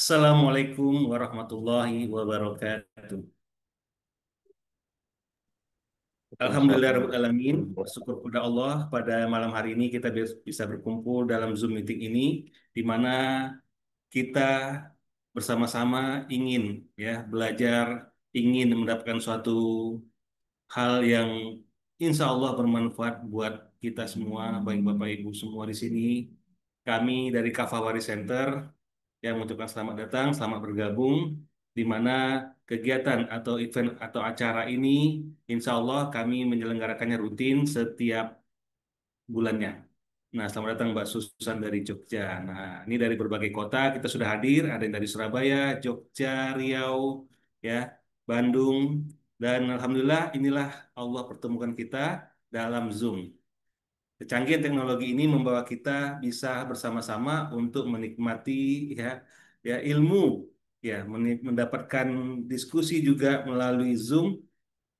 Assalamualaikum warahmatullahi wabarakatuh. Waalaikumsalam. Alhamdulillahirrahmanirrahim. Bersyukur kepada Allah pada malam hari ini kita bisa berkumpul dalam Zoom meeting ini di mana kita bersama-sama ingin belajar, ingin mendapatkan suatu hal yang insya Allah bermanfaat buat kita semua, baik Bapak Ibu semua di sini. Kami dari Kafawari Center yang mengucapkan selamat datang, selamat bergabung, di mana kegiatan atau event atau acara ini, insya Allah kami menyelenggarakannya rutin setiap bulannya. Nah, selamat datang Mbak Susan dari Jogja. Nah, ini dari berbagai kota kita sudah hadir, ada yang dari Surabaya, Jogja, Riau, ya, Bandung, dan Alhamdulillah inilah Allah pertemukan kita dalam Zoom. Kecanggihan teknologi ini membawa kita bisa bersama-sama untuk menikmati ya ilmu, mendapatkan diskusi juga melalui Zoom,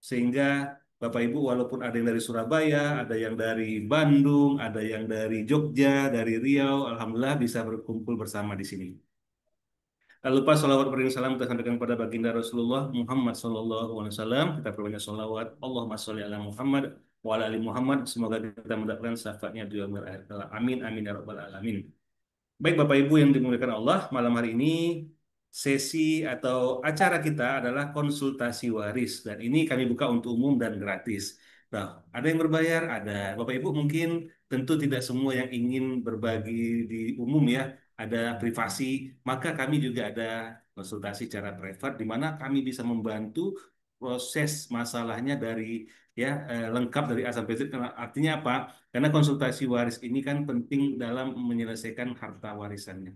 sehingga Bapak Ibu walaupun ada yang dari Surabaya, ada yang dari Bandung, ada yang dari Jogja, dari Riau, alhamdulillah bisa berkumpul bersama di sini. Tak lupa salawat beriring salam kita sampaikan kepada baginda Rasulullah Muhammad Sallallahu Alaihi Wasallam. Kita perbanyak salawat. Allahumma sholli ala Muhammad wa ala ali Muhammad. Semoga kita mendapatkan syafaatnya di yaumil akhir. Amin amin ya rabbal alamin. Baik Bapak Ibu yang dimuliakan Allah, malam hari ini sesi atau acara kita adalah konsultasi waris dan ini kami buka untuk umum dan gratis. Nah, ada yang berbayar, ada. Bapak Ibu mungkin tentu tidak semua yang ingin berbagi di umum ya, ada privasi, maka kami juga ada konsultasi secara privat di mana kami bisa membantu proses masalahnya dari lengkap dari A sampai Z. Artinya apa? Karena konsultasi waris ini kan penting dalam menyelesaikan harta warisannya.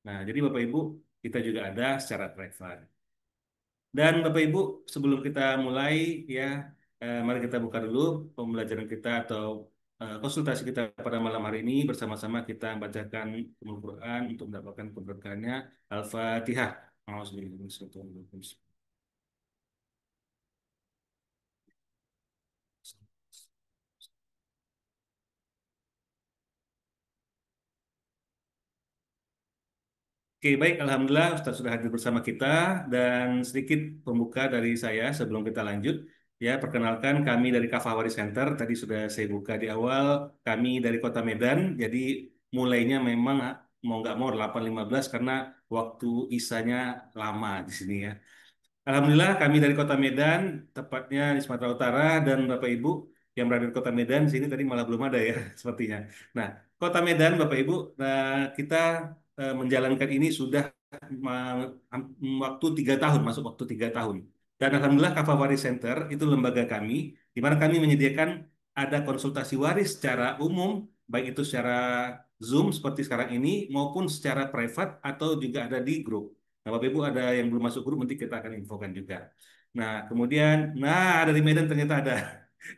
Nah, jadi Bapak Ibu, kita juga ada secara privat. Dan Bapak Ibu, sebelum kita mulai ya, mari kita buka dulu pembelajaran kita atau konsultasi kita pada malam hari ini bersama-sama kita bacakan Al-Quran untuk mendapatkan keberkahannya. Al-Fatihah. Auzubillahi. Oke, baik. Alhamdulillah Ustaz sudah hadir bersama kita dan sedikit pembuka dari saya sebelum kita lanjut. Ya, perkenalkan kami dari Kafawari Center. Tadi sudah saya buka di awal. Kami dari Kota Medan. Jadi mulainya memang mau nggak mau 8.15 karena waktu isanya lama di sini ya. Alhamdulillah kami dari Kota Medan, tepatnya di Sumatera Utara, dan Bapak Ibu yang berada di Kota Medan, sini tadi malah belum ada ya sepertinya. Nah, Kota Medan Bapak Ibu, kita menjalankan ini sudah waktu 3 tahun, masuk waktu 3 tahun. Dan Alhamdulillah Kafawari Center itu lembaga kami, di mana kami menyediakan ada konsultasi waris secara umum, baik itu secara Zoom seperti sekarang ini, maupun secara privat atau juga ada di grup. Nah, Bapak Ibu ada yang belum masuk grup, nanti kita akan infokan juga. Nah, kemudian, dari Medan ternyata ada.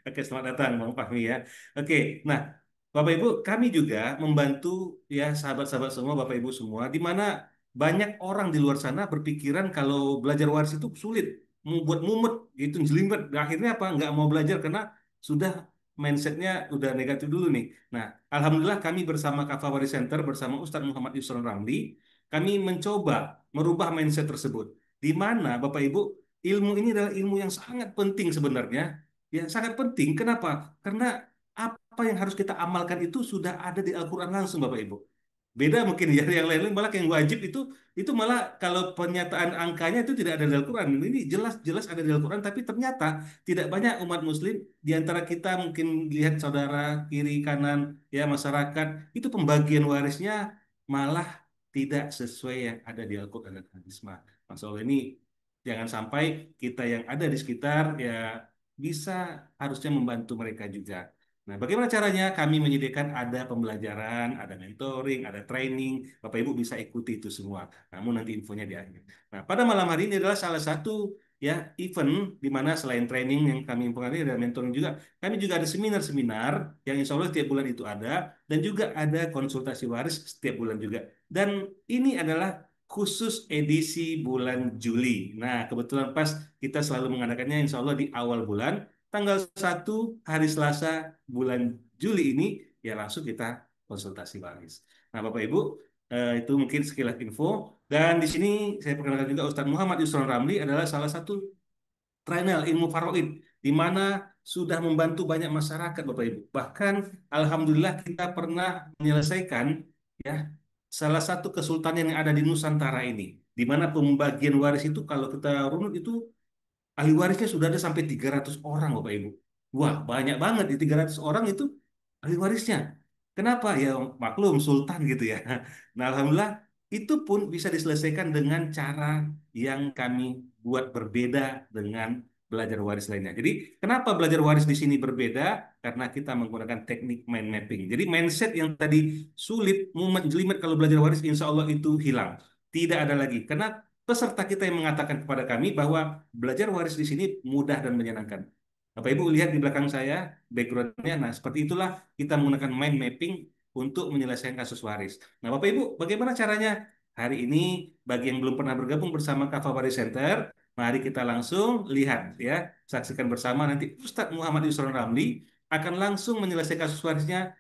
Oke, selamat datang Bang Fahmi ya. Oke, nah Bapak Ibu, kami juga membantu ya sahabat-sahabat semua, Bapak Ibu semua, di mana banyak orang di luar sana berpikiran kalau belajar waris itu sulit, membuat mumet, gitu, jelimet. Akhirnya apa? Nggak mau belajar karena sudah mindsetnya udah negatif dulu nih. Nah, Alhamdulillah kami bersama Kafawari Center, bersama Ustadz Muhammad Yusron Ramli, kami mencoba merubah mindset tersebut. Di mana Bapak Ibu, ilmu ini adalah ilmu yang sangat penting sebenarnya. Ya, sangat penting. Kenapa? Karena apa yang harus kita amalkan itu sudah ada di Al-Quran langsung Bapak Ibu. Beda mungkin ya yang lain-lain, malah yang wajib itu malah kalau pernyataan angkanya itu tidak ada di Al-Quran. Ini jelas-jelas ada di Al-Quran, tapi ternyata tidak banyak umat Muslim di antara kita mungkin lihat saudara kiri kanan ya masyarakat itu pembagian warisnya malah tidak sesuai yang ada di Al-Quran dan hadis. Masya Allah, ini jangan sampai kita yang ada di sekitar ya bisa harusnya membantu mereka juga. Nah, bagaimana caranya? Kami menyediakan ada pembelajaran, ada mentoring, ada training. Bapak Ibu bisa ikuti itu semua. Namun nanti infonya di akhir. Nah, pada malam hari ini adalah salah satu ya event di mana selain training yang kami infokan ini ada mentoring juga. Kami juga ada seminar-seminar yang insya Allah setiap bulan itu ada dan juga ada konsultasi waris setiap bulan juga. Dan ini adalah khusus edisi bulan Juli. Nah, kebetulan pas kita selalu mengadakannya insya Allah di awal bulan tanggal 1 hari Selasa bulan Juli ini ya langsung kita konsultasi waris. Nah, Bapak Ibu, Itu mungkin sekilas info. Dan di sini saya perkenalkan juga Ustadz Muhammad Yusron Ramli adalah salah satu trainer ilmu faraid di mana sudah membantu banyak masyarakat Bapak Ibu. Bahkan alhamdulillah kita pernah menyelesaikan ya salah satu kesultanan yang ada di Nusantara ini di mana pembagian waris itu kalau kita runut itu ahli warisnya sudah ada sampai 300 orang, Bapak Ibu. Wah, banyak banget di 300 orang itu ahli warisnya. Kenapa? Ya maklum sultan gitu ya. Nah, alhamdulillah itu pun bisa diselesaikan dengan cara yang kami buat berbeda dengan belajar waris lainnya. Jadi, kenapa belajar waris di sini berbeda? Karena kita menggunakan teknik mind mapping. Jadi, mindset yang tadi sulit, mumet, jelimet kalau belajar waris, insya Allah itu hilang. Tidak ada lagi. Karena peserta kita yang mengatakan kepada kami bahwa belajar waris di sini mudah dan menyenangkan. Bapak Ibu lihat di belakang saya backgroundnya. Nah, seperti itulah kita menggunakan mind mapping untuk menyelesaikan kasus waris. Nah, Bapak Ibu, bagaimana caranya? Hari ini bagi yang belum pernah bergabung bersama Kava Waris Center, mari kita langsung lihat ya, saksikan bersama nanti Ustadz Muhammad Yusron Ramli akan langsung menyelesaikan kasus warisnya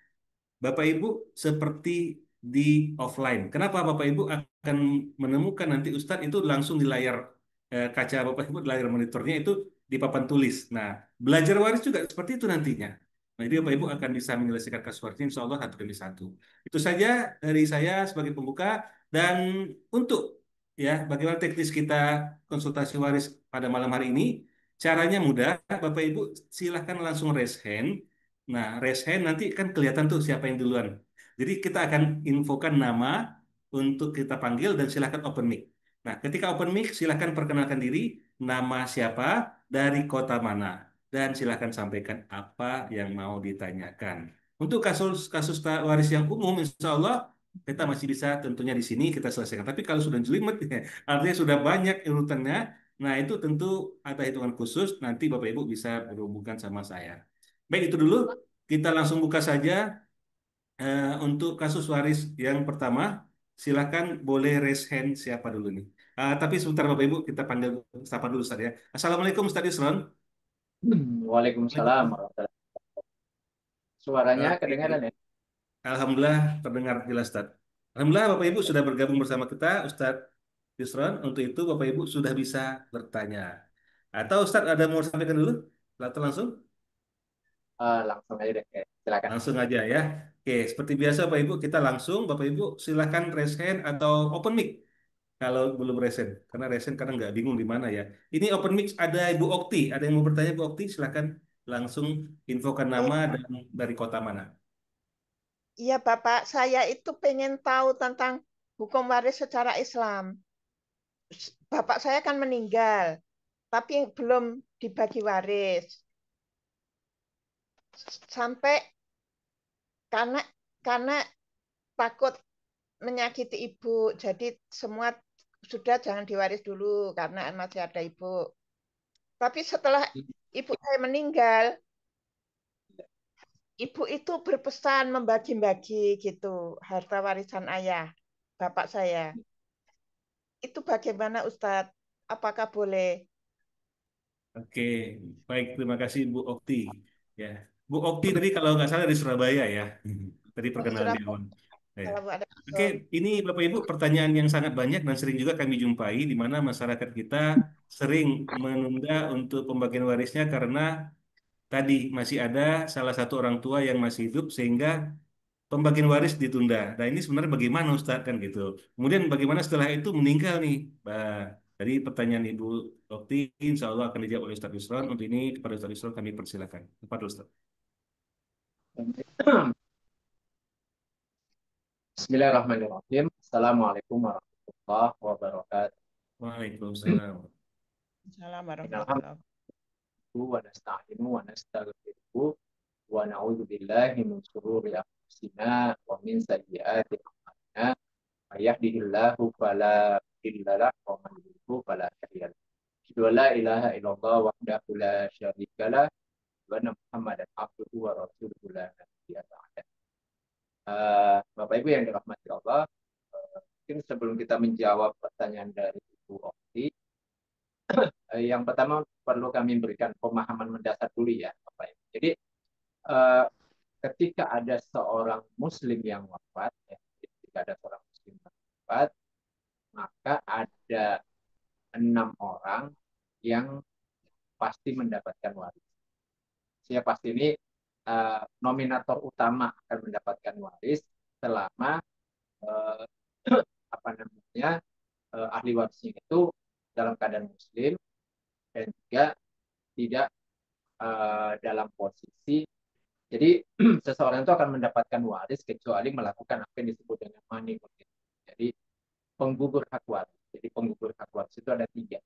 Bapak Ibu seperti di offline. Kenapa Bapak Ibu akan menemukan nanti Ustadz itu langsung di layar kaca Bapak Ibu, di layar monitornya itu di papan tulis. Nah, belajar waris juga seperti itu nantinya. Nah, jadi Bapak Ibu akan bisa menyelesaikan kasus warisnya insya Allah satu demi satu. Itu saja dari saya sebagai pembuka dan untuk ya bagaimana teknis kita konsultasi waris pada malam hari ini. Caranya mudah, Bapak Ibu silahkan langsung raise hand. Nah, raise hand nanti kan kelihatan tuh siapa yang duluan. Jadi kita akan infokan nama untuk kita panggil dan silahkan open mic. Nah, ketika open mic silahkan perkenalkan diri, nama siapa, dari kota mana, dan silahkan sampaikan apa yang mau ditanyakan. Untuk kasus-kasus waris yang umum, insya Allah kita masih bisa tentunya di sini kita selesaikan. Tapi kalau sudah jelimet, artinya sudah banyak urutannya, nah itu tentu ada hitungan khusus, nanti Bapak Ibu bisa berhubungan sama saya. Baik, itu dulu. Kita langsung buka saja untuk kasus waris yang pertama. Silakan boleh raise hand siapa dulu nih. Tapi sebentar Bapak Ibu, kita panggil sapa dulu Ustaz ya. Assalamualaikum Ustaz Yusron. Waalaikumsalam Waalaikumsalam. warahmatullahi. Suaranya Oke, kedengaran ya? Alhamdulillah terdengar jelas Ustaz. Alhamdulillah Bapak Ibu sudah bergabung bersama kita Ustaz Yusron. Untuk itu Bapak Ibu sudah bisa bertanya. Atau Ustaz ada mau sampaikan dulu? Atau langsung? Langsung aja deh, silakan. Langsung aja ya. Oke, seperti biasa Bapak Ibu kita langsung. Bapak Ibu silahkan raise hand atau open mic. Kalau belum resen, karena resen kadang nggak bingung di mana ya. Ini open mix ada Ibu Okti, ada yang mau bertanya Bu Okti, silakan langsung infokan Eh, nama dan dari kota mana. iya Bapak, saya itu pengen tahu tentang hukum waris secara Islam. Bapak saya kan meninggal, tapi belum dibagi waris. Sampai karena karena takut menyakiti ibu, jadi semua sudah jangan diwaris dulu karena masih ada ibu. Tapi setelah ibu saya meninggal, ibu itu berpesan membagi-bagi gitu harta warisan ayah, bapak saya. Itu bagaimana Ustadz? Apakah boleh? Oke, baik terima kasih Bu Okti. Ya, Bu Okti tadi kalau nggak salah dari Surabaya ya. Tadi Oh, perkenalan di Surabaya awal. Ya. kalau ada Oke, ini Bapak Ibu pertanyaan yang sangat banyak dan sering juga kami jumpai di mana masyarakat kita sering menunda untuk pembagian warisnya karena tadi masih ada salah satu orang tua yang masih hidup sehingga pembagian waris ditunda. Nah ini sebenarnya bagaimana Ustadz kan gitu. Kemudian bagaimana setelah itu meninggal nih. Nah, dari pertanyaan Ibu Okti, insya Allah akan dijawab oleh Ustadz Yusron. Untuk ini kepada Ustadz Yusron kami persilakan. Kepada Ustadz. Bismillahirrahmanirrahim. Assalamualaikum warahmatullahi wabarakatuh. Waalaikumsalam. Assalamualaikum warahmatullahi Innalhamdulillah wa nasta'inu wa nastaghfiruhu wa na'udzu billahi min shururi anfusina wa min sayyiati a'malina. May yahdihillahu fala mudilla lahu wa man yudlil fala hadiya lahu. Asyhadu an la ilaha illallah wahdahu la syarika lah wa anna Muhammadan abduhu wa rasuluhu la nabiyya ba'da. Bapak Ibu yang dirahmati Allah, mungkin sebelum kita menjawab pertanyaan dari Ibu Okti, yang pertama perlu kami berikan pemahaman mendasar dulu ya, Bapak Ibu. Jadi eh, ketika ada seorang Muslim yang wafat, ya, ketika ada seorang Muslim orang yang pasti mendapatkan waris. Ya pasti ini nominator utama akan mendapatkan waris selama uh, apa namanya ahli warisnya itu dalam keadaan muslim dan juga tidak dalam posisi. Jadi seseorang itu akan mendapatkan waris kecuali melakukan apa yang disebut dengan money. Jadi penggugur hak waris. Jadi penggugur hak waris itu ada 3.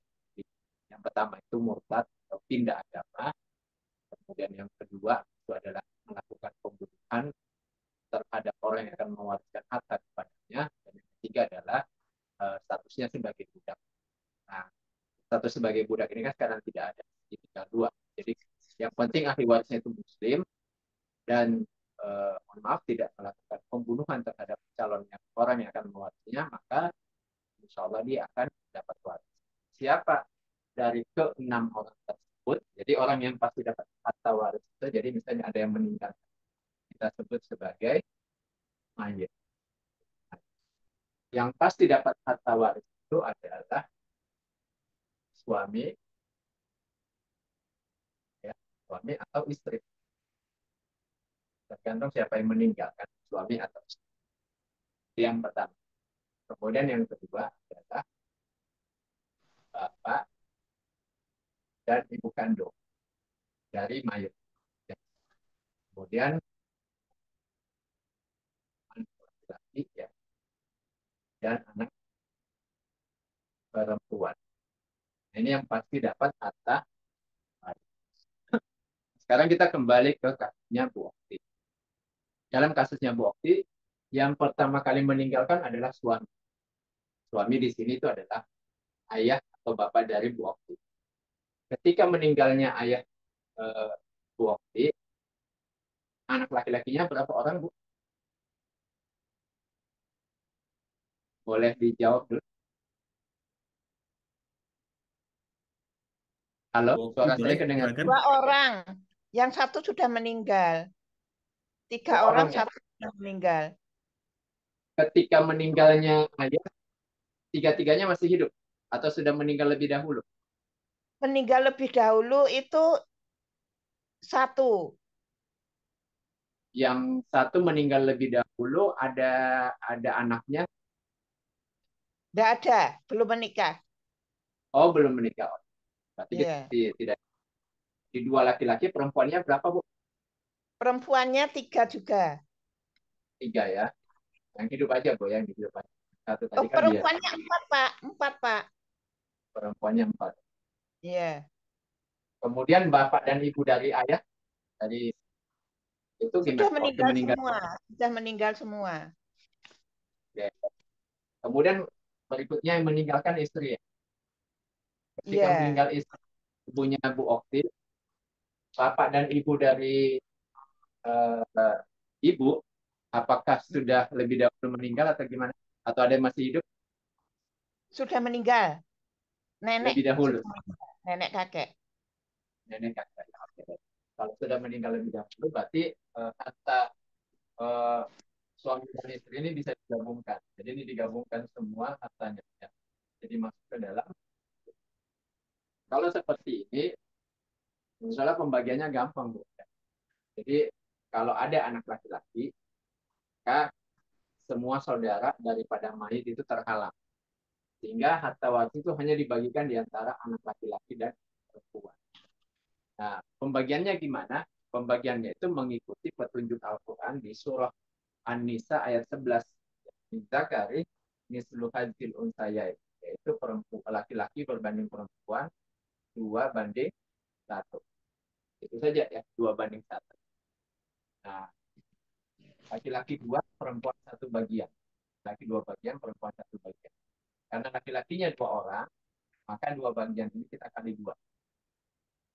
Yang pertama itu murtad atau pindah agama. Kemudian yang kedua itu adalah melakukan pembunuhan terhadap orang yang akan mewariskan harta kepadanya. Dan yang ketiga adalah statusnya sebagai budak. Nah, status sebagai budak ini kan sekarang tidak ada, tinggal 2. Jadi yang penting ahli warisnya itu muslim dan mohon maaf tidak melakukan pembunuhan terhadap calon yang orang yang akan mewarisinya, maka insya Allah dia akan dapat waris. Siapa dari ke-6 orang tersebut? Jadi orang yang pasti dapat harta waris itu, jadi misalnya ada yang meninggal, kita sebut sebagai mayit. Yang pasti dapat harta waris itu adalah suami, ya, suami atau istri. Tergantung siapa yang meninggalkan, suami atau istri. Yang pertama. Kemudian yang kedua adalah bapak dan ibu kandung dari mayit. Kemudian anak laki-laki ya, dan anak perempuan. Ini yang pasti dapat harta waris. Sekarang kita kembali ke kasusnya Bu Okti. Dalam kasusnya Bu Okti, yang pertama kali meninggalkan adalah suami. Suami di sini itu adalah ayah atau bapak dari Bu Okti. Ketika meninggalnya ayah Bu Okti, anak laki-lakinya berapa orang, Bu? Boleh dijawab dulu. Halo, Oke, suara saya boleh, kedengaran? silakan. 2 orang. Yang satu sudah meninggal. 3 Dua orang, orang ya. satu sudah meninggal. Ketika meninggalnya ayah, tiga-tiganya masih hidup atau sudah meninggal lebih dahulu? Meninggal lebih dahulu itu 1. Yang satu meninggal lebih dahulu, ada anaknya. Tidak ada, belum menikah. Oh, belum menikah. Berarti kita Iya. tidak. Di 2 laki-laki, perempuannya berapa, Bu? Perempuannya 3 juga. 3 ya. Yang hidup aja, Bu, yang hidup aja. Satu Oh, tadi kan dia perempuannya 4, Pak. 4, Pak. perempuannya 4. Iya. Kemudian bapak dan ibu dari ayah, dari itu Sudah gimana waktu meninggal meninggal? semua. Sudah meninggal semua. Ya. Kemudian berikutnya yang meninggalkan istri ya. Ketika Iya. meninggal istri, ibunya Bu Okti, bapak dan ibu dari uh, ibu, apakah sudah lebih dahulu meninggal atau gimana? Atau ada yang masih hidup? Sudah meninggal. Nenek Lebih dahulu. sudah meninggal. Nenek kakek. Nenek kakak. Oke. Kalau sudah meninggal lebih dahulu, berarti harta uh, suami dan istri ini bisa digabungkan. Jadi ini digabungkan semua hartanya. Ya. Jadi masuk ke dalam. Kalau seperti ini, misalnya pembagiannya gampang, Bu. Jadi kalau ada anak laki-laki, maka semua saudara daripada mayit itu terhalang. Sehingga harta waris itu hanya dibagikan di antara anak laki-laki dan perempuan. Nah, pembagiannya gimana? Pembagiannya itu mengikuti petunjuk Al-Quran di surah An-Nisa ayat 11. Zakari mislu hadzil unsayai, yaitu laki-laki berbanding perempuan 2:1. Itu saja ya, 2:1. Nah, laki-laki 2, perempuan 1 bagian. Laki 2 bagian, perempuan 1 bagian. Karena laki-lakinya 2 orang, maka 2 bagian ini kita kali 2.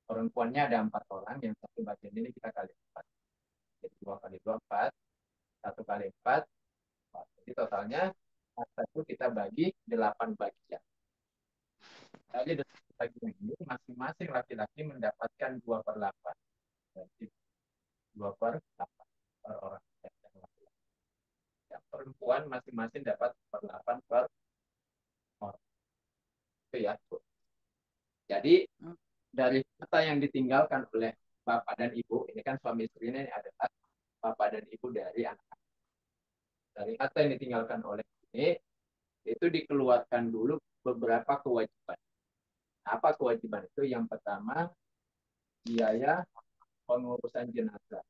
Perempuannya ada 4 orang, yang 1 bagian ini kita kali 4. Jadi 2 kali 2, 4. 1 kali 4. Jadi totalnya, harta itu kita bagi 8 bagian. Jadi 8 bagian ini, masing-masing laki-laki mendapatkan 2/8. Jadi 2/8 per orang. Ya, perempuan masing-masing dapat 8 per orang. Itu ya, Bu. harta yang ditinggalkan oleh bapak dan ibu, ini kan suami istri ini adalah bapak dan ibu dari anak. Dari harta yang ditinggalkan oleh ini, itu dikeluarkan dulu beberapa kewajiban. Apa kewajiban itu? Yang pertama, biaya pengurusan jenazah.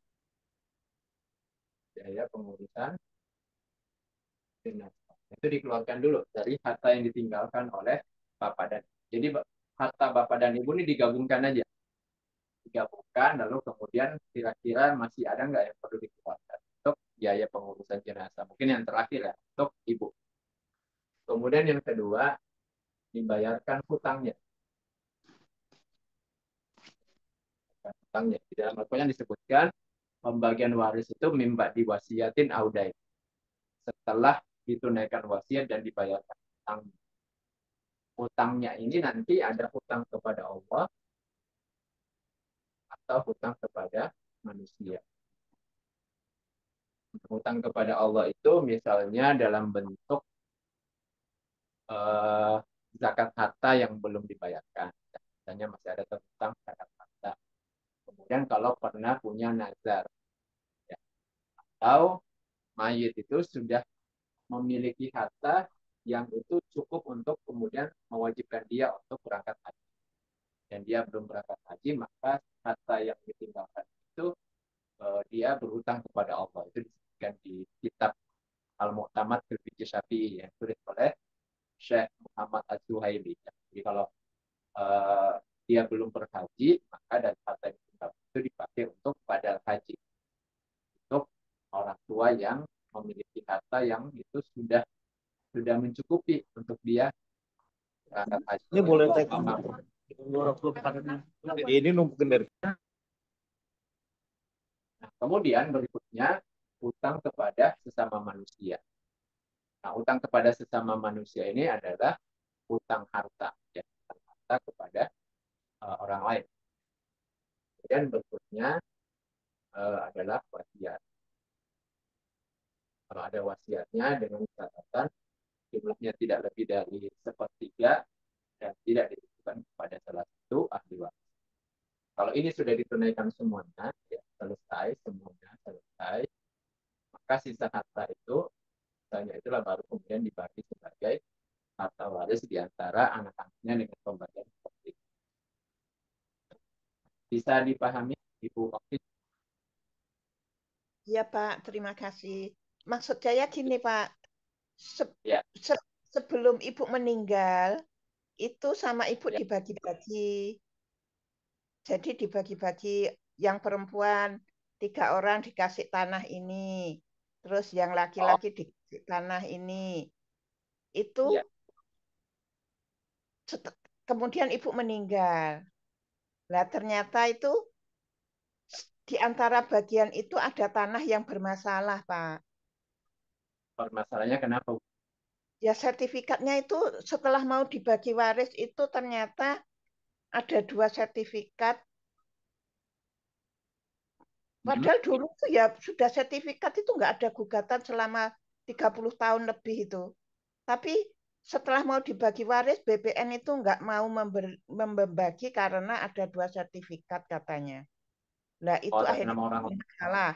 Biaya pengurusan jenazah. Itu dikeluarkan dulu dari harta yang ditinggalkan oleh bapak dan ibu. Jadi harta bapak dan ibu ini digabungkan aja. Digabungkan, lalu kemudian kira-kira masih ada nggak yang perlu dikeluarkan untuk biaya pengurusan jenazah. Mungkin yang terakhir ya, untuk ibu. Kemudian yang kedua, dibayarkan hutangnya. Hutangnya. Di dalam Al-Quran disebutkan, pembagian waris itu mimba diwasiatin audai. Setelah ditunaikan wasiat dan dibayarkan hutang. Hutangnya ini nanti ada hutang kepada Allah atau hutang kepada manusia. Hutang kepada Allah itu misalnya dalam bentuk zakat harta yang belum dibayarkan. Misalnya masih ada tentang zakat harta. Kemudian kalau pernah punya nazar, ya, atau mayit itu sudah memiliki harta yang itu cukup untuk kemudian mewajibkan dia untuk berangkat haji. Dan dia belum berangkat haji, maka harta yang ditinggalkan itu dia berhutang kepada Allah. Itu disebutkan di kitab Al-Mu'tamad fil Fiqh Syafi'i yang ditulis oleh Syekh Muhammad Az-Zuhaili. Jadi kalau dia belum berhaji, maka dari harta yang ditinggalkan itu dipakai untuk badal haji. Untuk orang tua yang memiliki harta yang itu sudah mencukupi untuk dia berangkat haji. Ini boleh tekan. Ini numpukin dari. Nah, kemudian berikutnya hutang kepada sesama manusia. Nah, hutang kepada sesama manusia ini adalah hutang harta, ya, hutang harta kepada orang lain. Kemudian berikutnya adalah wasiat. Kalau ada wasiatnya dengan catatan jumlahnya tidak lebih dari 1/3 dan tidak ditentukan kepada salah satu ahli waris. Kalau ini sudah ditunaikan semuanya, ya, semuanya selesai, maka sisa harta itu, misalnya itulah baru kemudian dibagi sebagai harta waris di antara anak-anaknya dengan pembagian seperti itu. Bisa dipahami, Ibu Okti? Iya Pak, terima kasih. Maksud saya gini Pak, Ya. sebelum Ibu meninggal, itu sama Ibu Ya. dibagi-bagi. Jadi dibagi-bagi, yang perempuan 3 orang dikasih tanah ini, terus yang laki-laki dikasih tanah ini. Itu Ya. kemudian Ibu meninggal. Nah, ternyata itu di antara bagian itu ada tanah yang bermasalah, Pak. Permasalahannya kenapa? Ya, sertifikatnya itu setelah mau dibagi waris itu ternyata ada 2 sertifikat. Padahal dulu tuh ya sudah sertifikat itu nggak ada gugatan selama 30 tahun lebih itu. Tapi setelah mau dibagi waris, BPN itu nggak mau membagi karena ada 2 sertifikat katanya. Nah, itu Atas akhirnya nama orang lain. salah.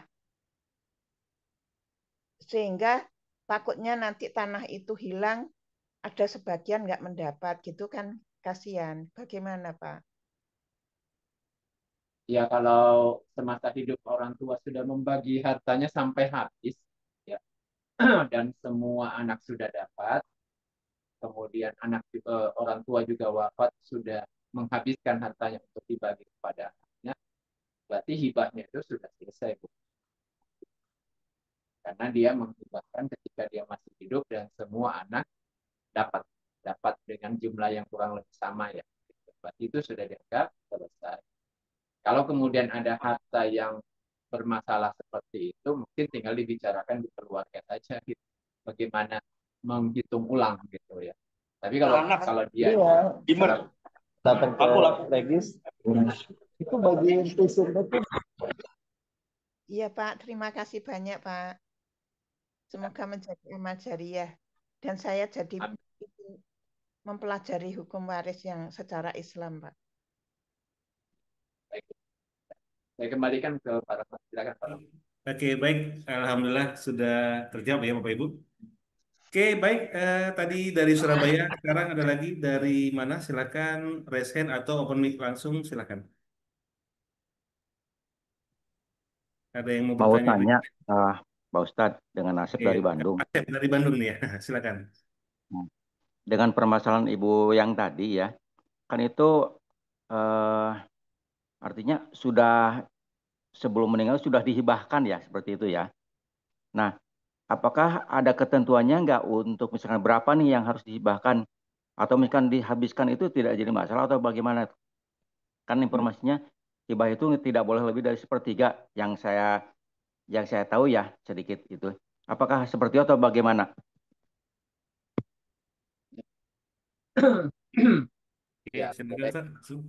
Sehingga takutnya nanti tanah itu hilang, ada sebagian nggak mendapat, gitu kan kasihan. Bagaimana, Pak? Ya, kalau semasa hidup orang tua sudah membagi hartanya sampai habis, ya, dan semua anak sudah dapat, kemudian orang tua juga wafat, sudah menghabiskan hartanya untuk dibagi kepada anaknya, berarti hibahnya itu sudah selesai, Bu. Karena dia menghibahkan ketika dia masih hidup dan semua anak dapat dengan jumlah yang kurang lebih sama, ya. Berarti itu sudah dianggap selesai. Kalau kemudian ada harta yang bermasalah seperti itu, mungkin tinggal dibicarakan di keluarga saja, gitu. Bagaimana menghitung ulang, gitu ya. Tapi kalau dia Datang ke Regis, itu bagian visumnya itu. Iya, Pak. Terima kasih banyak, Pak. Semoga menjadi amal jariah. Dan saya jadi mempelajari hukum waris yang secara Islam, Pak. Saya kembalikan ke Pak Rahmat. Silakan Pak Rahmat. Oke, baik. Alhamdulillah sudah terjawab ya Bapak Ibu. Oke, baik. Tadi dari Surabaya, sekarang ada lagi dari mana? Silakan raise hand atau open mic langsung, silakan. Ada yang mau Mau bertanya? tanya, Pak Ustadz, dengan Asep Oke, dari Bandung. Asep dari Bandung nih ya, silakan. Nah, dengan permasalahan Ibu yang tadi ya, kan itu eh, artinya sudah sebelum meninggal sudah dihibahkan ya, seperti itu ya. Nah, apakah ada ketentuannya nggak untuk misalkan berapa nih yang harus dihibahkan? Atau misalkan dihabiskan itu tidak jadi masalah atau bagaimana? Kan informasinya hibah itu tidak boleh lebih dari sepertiga yang saya tahu ya sedikit itu. Apakah seperti itu atau bagaimana? Oke, Ya, silakan baik. Ustaz. Langsung.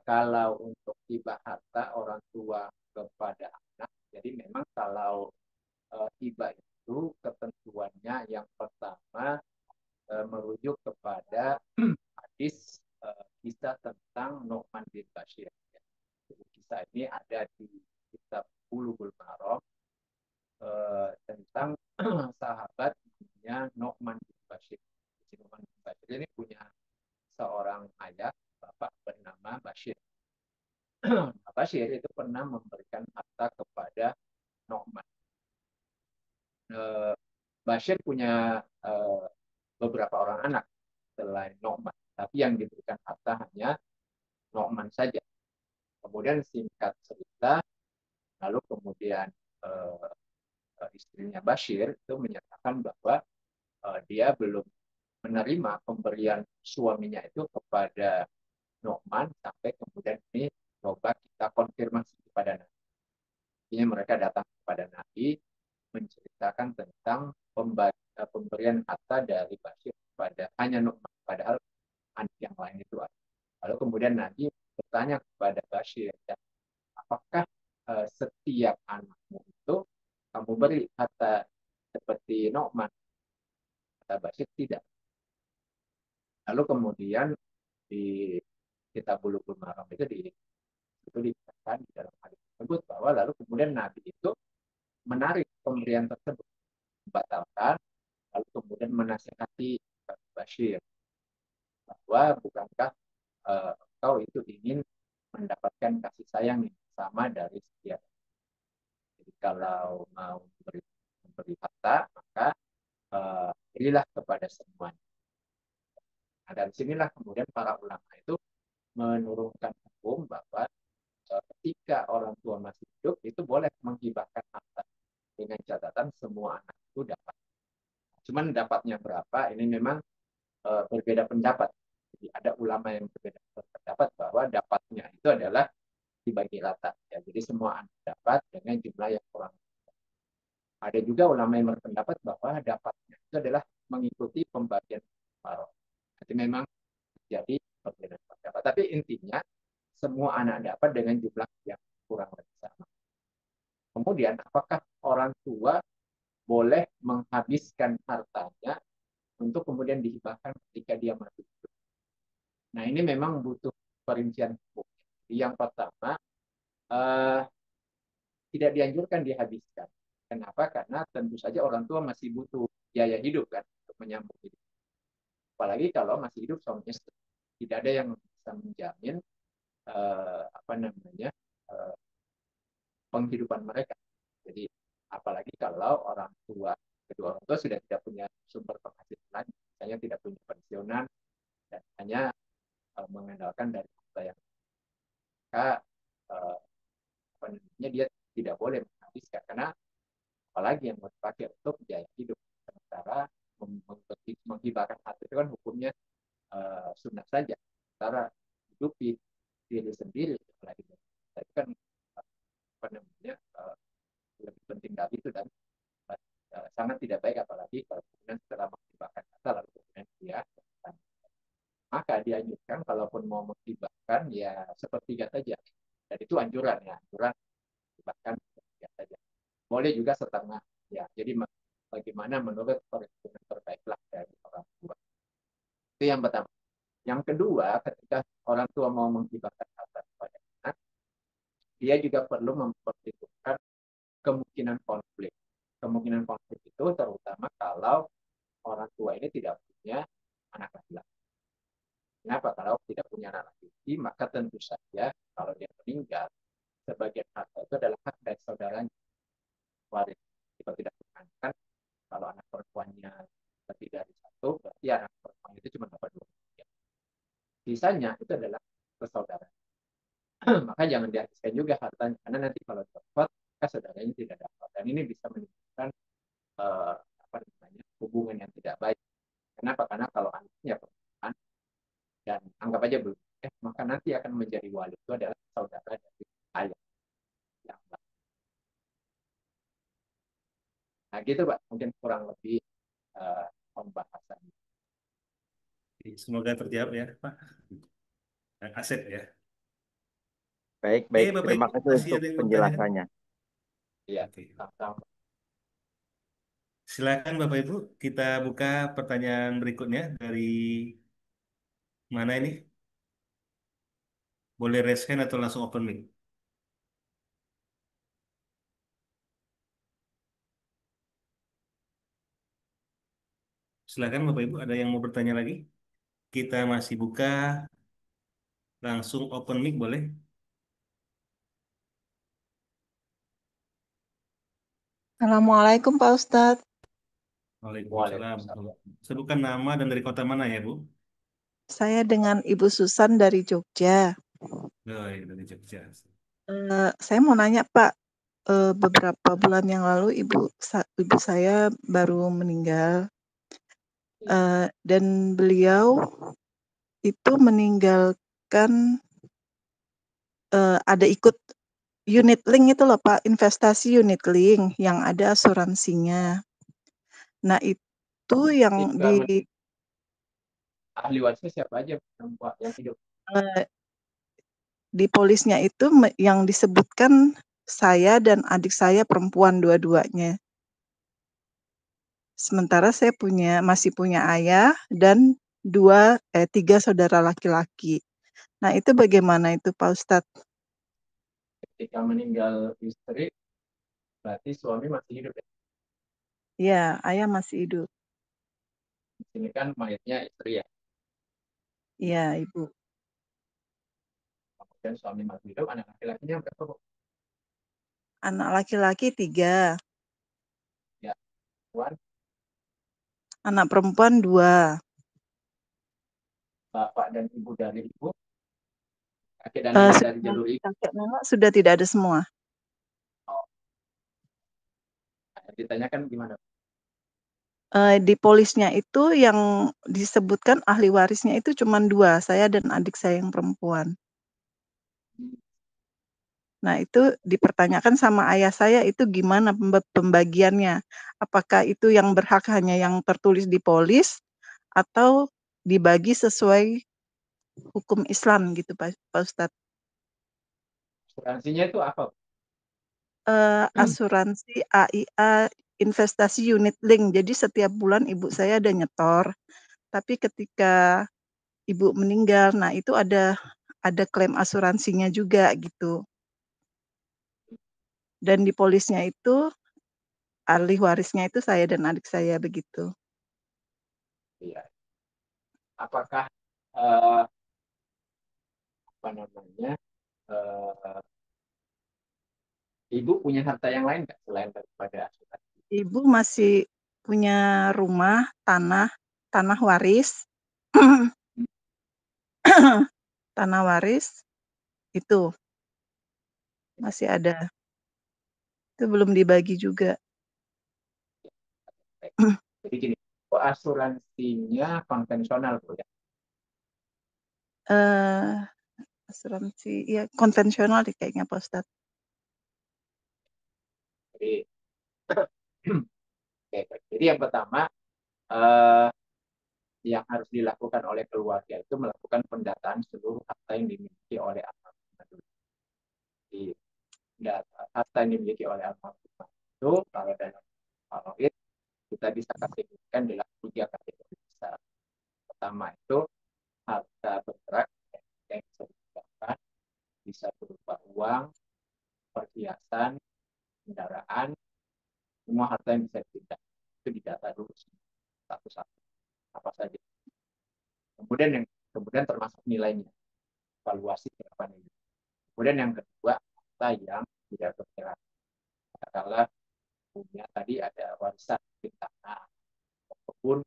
Kalau untuk hibah harta orang tua kepada anak, jadi memang kalau hibah itu ketentuannya yang pertama merujuk kepada hadis kisah tentang Nu'man bin Bashir. Kisah ini ada di kitab Bulughul Maram tentang sahabat namanya Nu'man bin Bashir. Nu'man bin Bashir ini punya seorang ayah, bapak bernama Bashir. Bashir itu pernah memberikan harta kepada Nu'man. Bashir punya beberapa orang anak selain Nu'man, tapi yang diberikan harta hanya Nu'man saja. Kemudian singkat cerita, lalu kemudian istrinya Bashir itu menyatakan bahwa dia belum menerima pemberian suaminya itu kepada Nu'man sampai kemudian ini coba kita konfirmasi kepada Nabi. Artinya mereka datang kepada Nabi menceritakan tentang pemberian harta dari Bashir kepada hanya Nu'man, padahal anak yang lain itu ada. Lalu kemudian Nabi bertanya kepada Bashir, apakah setiap anakmu itu kamu beri harta seperti Nu'man? Kata Bashir, tidak. Lalu kemudian di kitab Bulughul Maram itu dikatakan di dalam hadis tersebut bahwa lalu kemudian Nabi itu menarik pemberian tersebut, membatalkan, lalu kemudian menasihati Bashir bahwa bukankah engkau itu ingin mendapatkan kasih sayang yang sama dari setiap. Jadi kalau mau memberi harta, maka berilah kepada semuanya. Nah, dari sinilah kemudian para ulama itu menurunkan hukum bahwa ketika orang tua masih hidup itu boleh menghibahkan harta dengan catatan semua anak itu dapat. Cuman dapatnya berapa ini memang berbeda pendapat. Jadi ada ulama yang berbeda pendapat bahwa dapatnya itu adalah dibagi rata. Ya, jadi semua anak dapat dengan jumlah yang kurang. Ada juga ulama yang berpendapat bahwa dapatnya itu adalah mengikuti pembagian separuh. Jadi memang jadi perbedaan pendapat. Tapi intinya semua anak dapat dengan jumlah yang kurang lebih sama. Kemudian apakah orang tua boleh menghabiskan hartanya untuk kemudian dihibahkan ketika dia mati? Nah ini memang butuh perincian hukum. Yang pertama tidak dianjurkan dihabiskan. Kenapa? Karena tentu saja orang tua masih butuh biaya hidup kan untuk menyambung hidup. Apalagi kalau masih hidup suaminya tidak ada yang bisa menjamin penghidupan mereka. Jadi apalagi kalau kedua orang tua sudah tidak punya sumber penghasilan, misalnya tidak punya pensiunan dan hanya mengandalkan dari harta yang maka dia tidak boleh menghabiskan karena apalagi yang mau dipakai untuk biaya hidup. Sementara menghibahkan harta itu kan hukumnya sunnah saja. Sementara hidupi diri sendiri, apalagi itu kan lebih penting dari itu dan sangat tidak baik apalagi kalau kemudian setelah menghibahkan harta lalu kemudian dia maka dianjurkan kalaupun mau menghibahkan ya sepertiga saja dan itu anjuran bahkan sepertiga saja boleh juga setengah ya jadi bagaimana menurut perhitungan terbaiklah dari orang tua itu yang pertama. Yang kedua ketika orang tua mau menghibahkan harta dia juga perlu memperhitungkan kemungkinan konflik. Kemungkinan konflik itu terutama kalau orang tua ini tidak punya anak laki-laki. Kenapa? Kalau tidak punya anak laki-laki, maka tentu saja kalau dia meninggal, sebagian harta itu adalah hak dari saudaranya waris. Jika tidak dimakan, kalau anak perempuannya lebih dari satu, berarti anak perempuan itu cuma dapat dua. Sisanya itu adalah persaudaraan. Maka jangan dihabiskan juga hartanya, karena nanti kalau dapat, maka saudaranya tidak dapat. Dan ini bisa menimbulkan apa namanya, hubungan yang tidak baik. Kenapa? Karena kalau anaknya perempuan dan anggap aja belum, maka nanti akan menjadi wali itu adalah saudara dari ayah yang baik. Nah gitu Pak, mungkin kurang lebih pembahasannya. Semoga terjawab ya, Pak. Dan Asep ya. Baik, Oke, baik. Bapak Terima Ibu, kasih masih untuk ada yang mau bertanyakan? penjelasannya. Iya, Oke. sama-sama. Silakan Bapak Ibu, kita buka pertanyaan berikutnya dari mana ini? Boleh raise hand atau langsung open mic? Silakan Bapak Ibu, ada yang mau bertanya lagi? Kita masih buka, langsung open mic boleh? Assalamualaikum Pak Ustadz. Waalaikumsalam. Waalaikumsalam. Sebutkan nama dan dari kota mana ya, Bu? Saya dengan Ibu Susan dari Jogja. Oh, iya, dari Jogja. Saya mau nanya Pak, beberapa bulan yang lalu ibu saya baru meninggal, dan beliau itu meninggalkan ada ikut unit link itu loh Pak, investasi unit link yang ada asuransinya. Nah itu yang ahli warisnya siapa aja perempuan yang hidup? Di polisnya itu yang disebutkan saya dan adik saya perempuan dua-duanya. Sementara saya masih punya ayah dan tiga saudara laki-laki. Nah itu bagaimana itu Pak Ustadz? Ketika meninggal istri, berarti suami masih hidup ya? Ya, ayah masih hidup. Di sini kan mayatnya istri ya. Iya, Ibu. Kemudian suami masih hidup, anak laki-lakinya berapa Bu? Anak laki-laki 3. Ya, Tuan, Anak perempuan 2. bapak dan ibu dari ibu, kakek dan nenek dari jalur ibu. Kakek nenek sudah tidak ada semua. Oh, ditanyakan gimana? Di polisnya itu yang disebutkan ahli warisnya itu cuma 2, saya dan adik saya yang perempuan. Nah itu dipertanyakan sama ayah saya itu gimana pembagiannya. Apakah itu yang berhak hanya yang tertulis di polis atau dibagi sesuai hukum Islam gitu Pak Ustadz. Asuransinya itu apa? Asuransi AIA investasi unit link. Jadi setiap bulan ibu saya ada nyetor. Tapi ketika ibu meninggal, nah itu ada klaim asuransinya juga gitu. Dan di polisnya itu ahli warisnya itu saya dan adik saya begitu. Iya. Apakah apa namanya ibu punya harta yang lain nggak selain daripada asuransi? Ibu masih punya rumah, tanah waris. Tanah waris itu masih ada. Itu belum dibagi juga. Jadi gini, asuransinya konvensional Bu ya. Asuransi ya konvensional deh kayaknya Pak Ustadz. Jadi, jadi yang pertama yang harus dilakukan oleh keluarga itu melakukan pendataan seluruh harta yang dimiliki oleh almarhum. Jadi harta yang dimiliki oleh almarhum itu kalau dalam faraid kita bisa kategorikan dalam 3 kategori besar. Pertama itu harta bergerak yang bisa digunakan, bisa berupa uang, perhiasan, kendaraan, semua harta yang bisa dipindah. Itu didata dulu satu-satu apa saja. Kemudian termasuk nilainya, valuasi berapa nilai. Kemudian yang kedua, harta yang tidak bergerak. Katakanlah punya tadi ada warisan di tanah, kebun,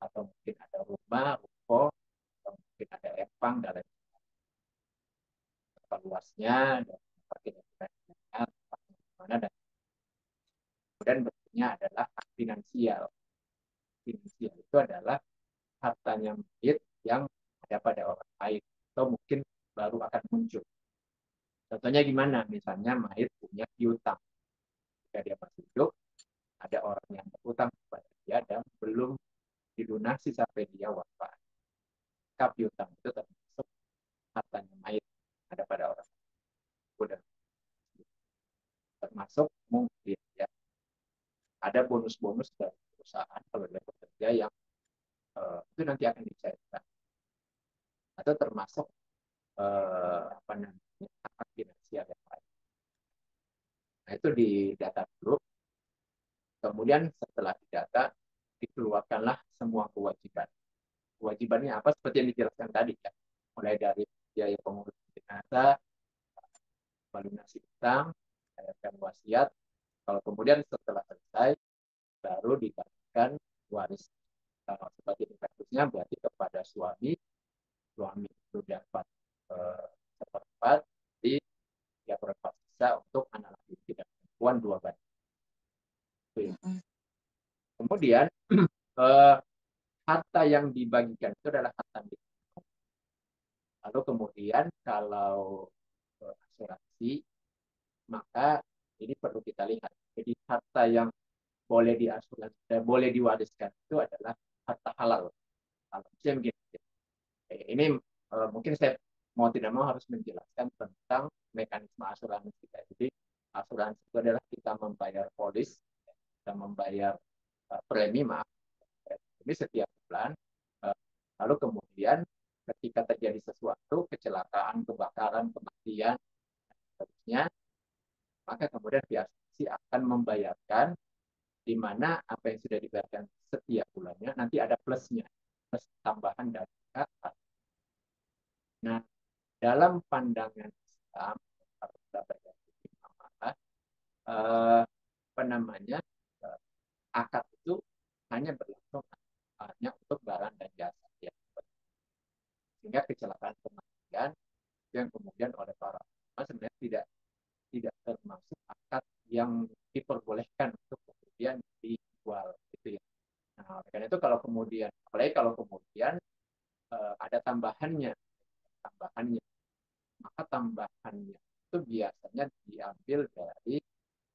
atau mungkin ada rumah, ruko, atau mungkin ada empang dan lain luasnya, dan mana dan kemudian bentuknya adalah hak finansial. Finansial itu adalah hartanya mayit yang ada pada orang lain atau mungkin baru akan muncul. Contohnya gimana? Misalnya mayit punya piutang. Jika dia masih hidup, ada orang yang berutang kepada dia dan belum dilunasi sampai dia wafat. Maka piutang itu termasuk hartanya mayit ada pada orang. Udah. Termasuk mungkin ya ada bonus-bonus dari perusahaan kalau dia bekerja yang itu nanti akan dicairkan. Atau termasuk apa namanya hak finansial yang lain. Nah itu di data dulu. Kemudian setelah didata dikeluarkanlah semua kewajiban. Kewajibannya apa? Seperti yang dijelaskan tadi ya. Mulai dari biaya pengurusan jenazah, melunasi utang, bayarkan wasiat. Kalau kemudian setelah selesai baru dikatakan waris. Kalau seperti kasusnya berarti kepada suami itu dapat seperempat, jadi dia berempat sisa untuk anak laki-laki dan perempuan 2 banding. Kemudian harta yang dibagikan itu adalah harta milik. Lalu kemudian kalau asuransi, maka ini perlu kita lihat. Jadi harta yang boleh diasuransi dan boleh diwariskan itu adalah harta halal. Kalau saya begini, ini mungkin saya mau tidak mau harus menjelaskan tentang mekanisme asuransi kita. Jadi asuransi itu adalah kita membayar polis, kita membayar premi, maaf, ini setiap bulan. Lalu kemudian ketika terjadi sesuatu, kecelakaan, kebakaran, kematian, seterusnya, maka kemudian pihak asuransi akan membayarkan di mana apa yang sudah dibayarkan setiap bulannya nanti ada plusnya, plus tambahan dari pihak. Nah, dalam pandangan Islam, apa namanya, akad itu hanya berlangsung hanya untuk barang dan jasa, ya. Sehingga kecelakaan kematian yang kemudian oleh para ulama sebenarnya tidak termasuk akad yang diperbolehkan untuk kemudian dijual, gitu ya. Nah, karena itu kalau kemudian, apalagi kalau kemudian ada tambahannya, maka tambahannya itu biasanya diambil dari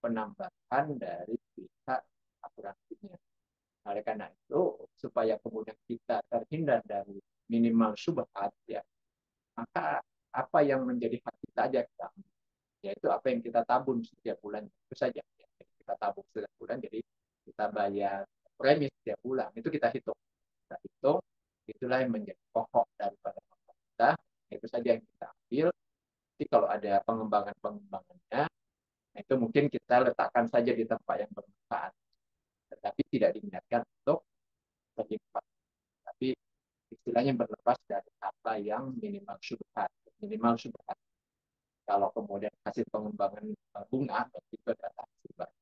penambahan dari pihak asuransinya. Oleh karena itu, supaya kemudian kita terhindar dari minimal syubhat, ya, maka apa yang menjadi hak kita aja kita ambil, yaitu apa yang kita tabung setiap bulan itu saja. Ya. Kita tabung setiap bulan, jadi kita bayar premi setiap bulan, itu kita hitung. Itulah yang menjadi pokok daripada kita, itu saja yang kita ambil. Jadi kalau ada pengembangannya, itu mungkin kita letakkan saja di tempat yang bermanfaat, tetapi tidak diingatkan untuk berlimpah. Tapi istilahnya berlepas dari apa yang minimal syubhat. Kalau kemudian hasil pengembangan bunga, itu adalah syubhat.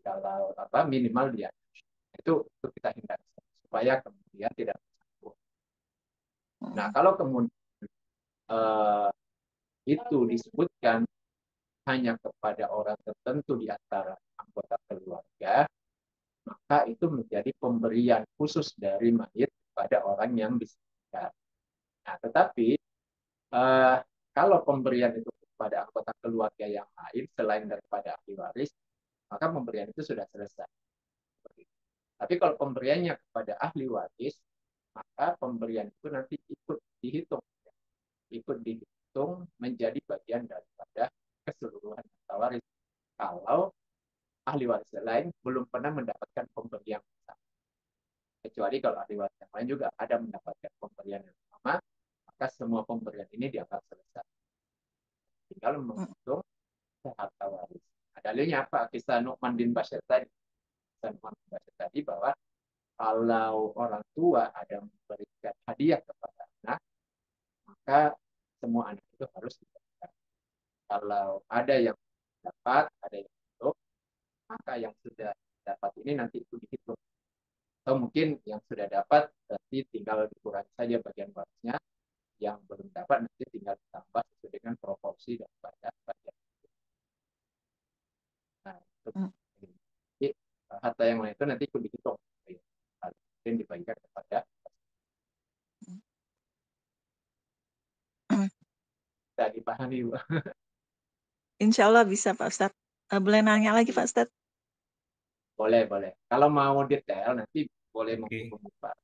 Kalau minimal dia itu kita hindari supaya kemudian tidak bersambung. Nah, kalau kemudian itu disebutkan hanya kepada orang tertentu di antara anggota keluarga, maka itu menjadi pemberian khusus dari mayit kepada orang yang disebutkan. Nah, tetapi kalau pemberian itu kepada anggota keluarga yang lain selain daripada ahli waris, maka pemberian itu sudah selesai. Tapi kalau pemberiannya kepada ahli waris, maka pemberian itu nanti ikut dihitung menjadi bagian daripada keseluruhan harta waris. Kalau ahli waris lain belum pernah mendapatkan pemberian yang sama. Kecuali kalau ahli waris yang lain juga ada mendapatkan pemberian yang sama, maka semua pemberian ini dianggap selesai. Tinggal menghitung harta waris. Dalilnya apa? Kisah Nu'man bin Bashir tadi. Kisah Nu'man bin Bashir tadi bahwa kalau orang tua ada memberikan hadiah kepada anak, maka semua anak itu harus diberikan. Kalau ada yang dapat, ada yang belum, maka yang sudah dapat ini nanti itu dihitung. Atau mungkin yang sudah dapat berarti tinggal dikurangi saja bagian warisnya, yang belum dapat nanti tinggal ditambah sesuai dengan proporsi daripada bagian. Nah, itu. Jadi, harta yang lain itu nanti ikut dihitung. Mungkin dibagikan kepada tidak dipahami. Insya Allah bisa Pak Ustadz. Boleh nanya lagi Pak Ustadz? Boleh, boleh. Kalau mau detail nanti boleh Oke. membuka.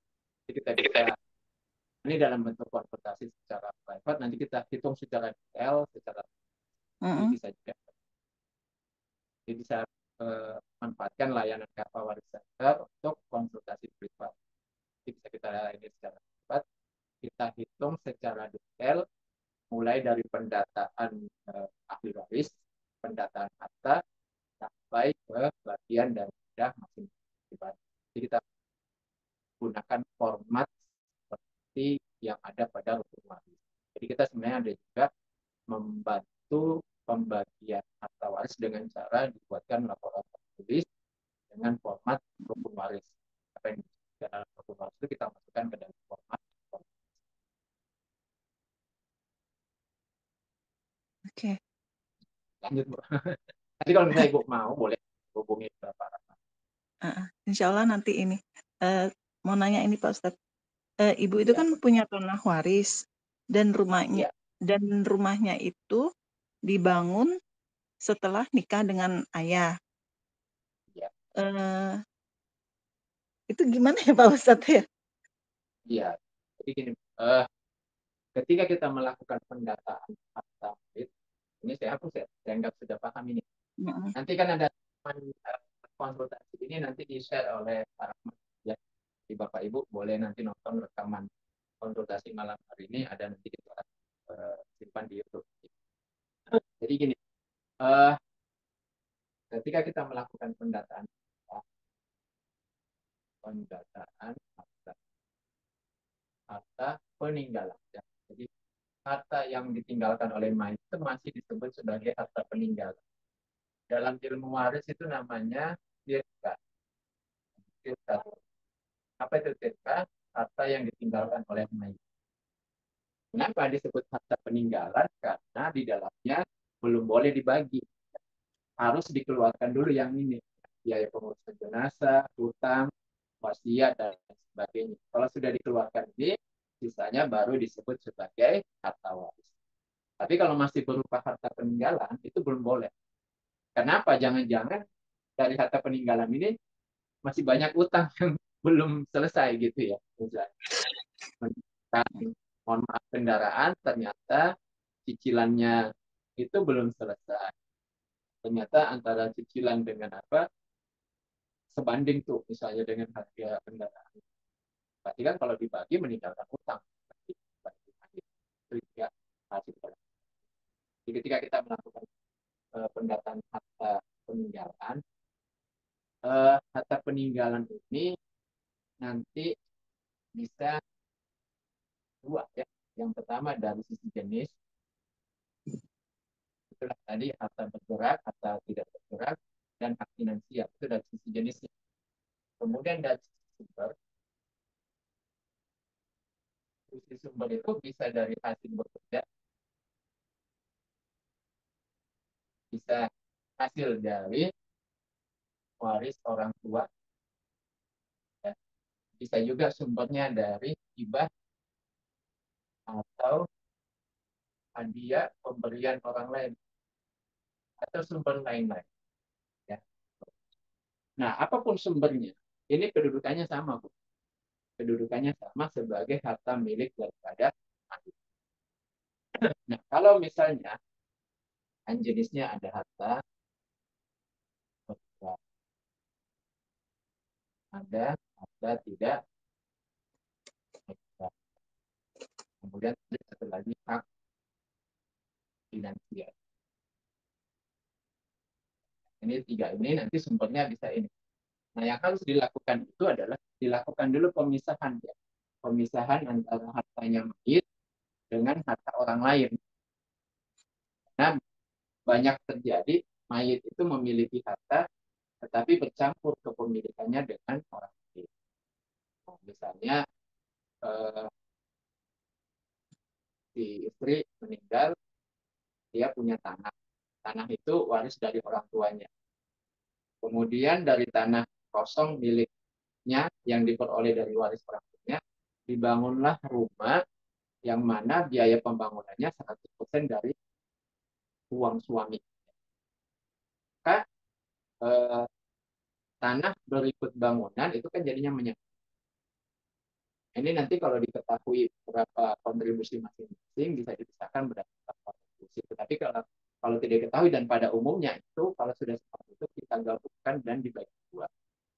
Jadi kita bisa ini dalam bentuk konsultasi secara private, nanti kita hitung secara detail, secara bisa juga. Jadi bisa manfaatkan layanan Kava Waris Center untuk konsultasi privat. Jadi bisa kita ini secara privat, kita hitung secara detail, mulai dari pendataan ahli waris, pendataan harta, sampai ke bagian daripada masing-masing. Jadi kita gunakan format seperti yang ada pada rukun waris. Jadi kita sebenarnya ada juga membantu pembagian harta waris dengan cara dibuatkan laporan tertulis dengan format rukun waris. Apa yang dalam rukun waris itu kita masukkan ke dalam format. Oke. Lanjut, Bu. Nanti kalau misalnya Ibu mau, boleh hubungi Bapak Rahmat. Insya Allah nanti ini. Mau nanya ini Pak Ustadz. Ibu itu Ya. kan punya tanah waris dan rumahnya itu dibangun setelah nikah dengan ayah. Ya. Itu gimana ya Pak Ustadz ya? Iya. Jadi gini, ketika kita melakukan pendataan harta waris, ini saya anggap sudah paham ini. Nanti kan ada konsultasi ini nanti di-share oleh Pak Rahmat. Ya. Di Bapak Ibu boleh nanti nonton rekaman konsultasi malam hari ini, ada nanti kita simpan di YouTube. Jadi gini, ketika kita melakukan pendataan harta peninggalan. Ya. Jadi harta yang ditinggalkan oleh mayit itu masih disebut sebagai harta peninggalan. Dalam ilmu waris itu namanya tirka. Apa itu tirka? Harta yang ditinggalkan oleh mayit. Kenapa disebut harta peninggalan? Karena di dalamnya belum boleh dibagi. Harus dikeluarkan dulu yang ini. Biaya pengurusan jenazah, hutang, wasiat, dan sebagainya. Kalau sudah dikeluarkan ini, sisanya baru disebut sebagai harta waris. Tapi kalau masih berupa harta peninggalan, itu belum boleh. Kenapa? Jangan-jangan dari harta peninggalan ini masih banyak utang yang belum selesai gitu ya. Mohon maaf, kendaraan ternyata cicilannya itu belum selesai. Ternyata antara cicilan dengan apa sebanding tuh, misalnya dengan harga kendaraan. Berarti kan kalau dibagi meninggalkan utang. Itu juga hasil. Jadi ketika kita melakukan pendataan harta peninggalan ini nanti bisa dua ya. Yang pertama dari sisi jenis, itulah tadi harta bergerak, harta tidak bergerak, dan hak finansial itu dari sisi jenisnya. Kemudian dari sisi sumber itu bisa dari hasil bekerja, bisa hasil dari waris orang tua, ya. Bisa juga sumbernya dari hibah atau hadiah pemberian orang lain atau sumber lain-lain. Ya. Nah, apapun sumbernya, ini kedudukannya sama, Bu. Kedudukannya sama sebagai harta milik daripada ahli. Nah, kalau misalnya jenisnya ada harta, ada harta tidak, kemudian satu lagi hak finansial. Ini tiga ini nanti sumbernya bisa ini. Nah, yang harus dilakukan itu adalah dilakukan dulu pemisahan ya. Pemisahan antara hartanya mayit dengan harta orang lain. Nah, banyak terjadi mayit itu memiliki harta tetapi bercampur kepemilikannya dengan orang lain. Nah, misalnya si istri meninggal, dia punya tanah. Tanah itu waris dari orang tuanya. Kemudian dari tanah kosong miliknya yang diperoleh dari waris orang tuanya, dibangunlah rumah yang mana biaya pembangunannya 100% dari uang suami. Maka eh, tanah berikut bangunan itu kan jadinya menyatu. Ini nanti kalau diketahui berapa kontribusi masing-masing bisa dipisahkan berdasarkan kontribusi. Tetapi kalau tidak diketahui dan pada umumnya itu kalau sudah seperti itu kita gabungkan dan dibagi dua.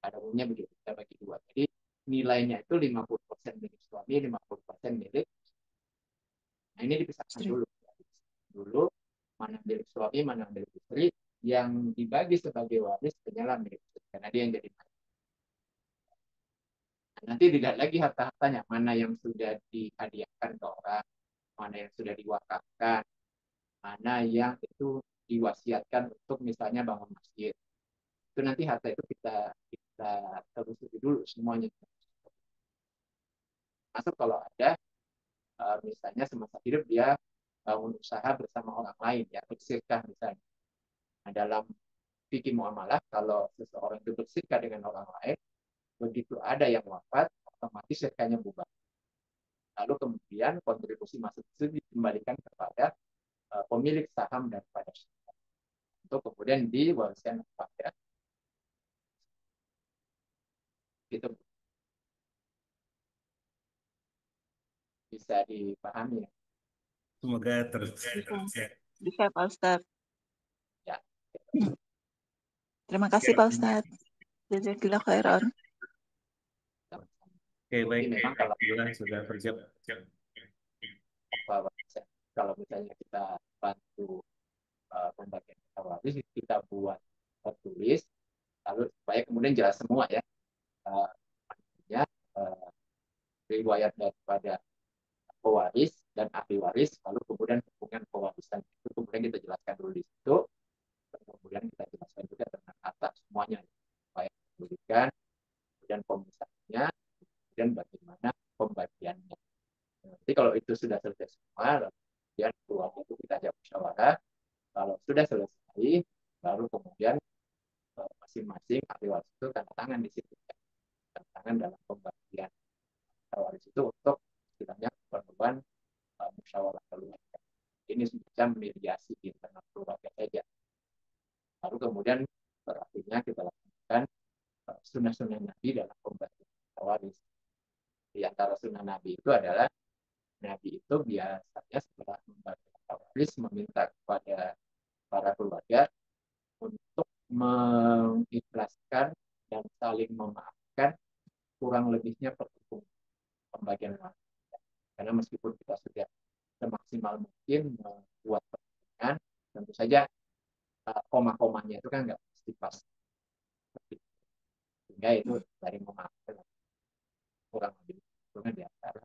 Pada umumnya begitu kita bagi dua. Jadi nilainya itu 50% milik suami, 50% milik. Nah ini dipisahkan dulu. Dulu mana milik suami, mana milik istri. Yang dibagi sebagai waris hanyalah milik istri karena dia yang jadi nanti dilihat lagi harta-hartanya, mana yang sudah dihadiahkan ke orang, mana yang sudah diwakafkan, mana yang itu diwasiatkan untuk misalnya bangun masjid. Itu nanti harta itu kita telusuri dulu semuanya. Masuk kalau ada misalnya semasa hidup dia bangun usaha bersama orang lain ya, bersirkah misalnya. Nah, dalam fikih muamalah kalau seseorang itu bersirkah dengan orang lain, begitu ada yang wafat, otomatis sirkahnya bubar. Lalu kemudian kontribusi masuk itu dikembalikan kepada pemilik saham daripada syarikat untuk kemudian diwariskan kepada itu bisa dipahami ya. Semoga Bisa, ya. bisa Pak Ustadz. Ya. Terima kasih Pak Ustadz. Jazakallah khairan. Oke, baik. Jadi memang kalau Sudah bersiap. kalau misalnya kita bantu pembagian waris kita buat tertulis lalu supaya kemudian jelas semua ya riwayat daripada pewaris dan ahli waris lalu kemudian hubungan pewarisan itu kemudian kita jelaskan dulu di situ kemudian kita jelaskan juga tentang harta semuanya supaya diberikan kemudian pemisahannya kemudian bagaimana pembagiannya nanti kalau itu sudah selesai semua kemudian keluarga itu kita ajak musyawarah kalau sudah selesai baru kemudian masing-masing ahli waris itu tanda tangan di situ tanda tangan dalam pembagian waris itu untuk istilahnya keperluan musyawarah keluarga ini semacam mediasi internal keluarga saja lalu kemudian terakhirnya kita lakukan sunnah-sunnah Nabi dalam pembagian waris di antara sunnah Nabi itu adalah Nabi itu biasanya setelah membagi waris meminta kepada para keluarga untuk mengikhlaskan dan saling memaafkan kurang lebihnya perhitungan pembagian waris. Karena meskipun kita sudah semaksimal mungkin membuat perhitungan, tentu saja koma-komanya itu kan nggak pasti pas. Sehingga itu dari memaafkan kurang lebih perhitungan di antara.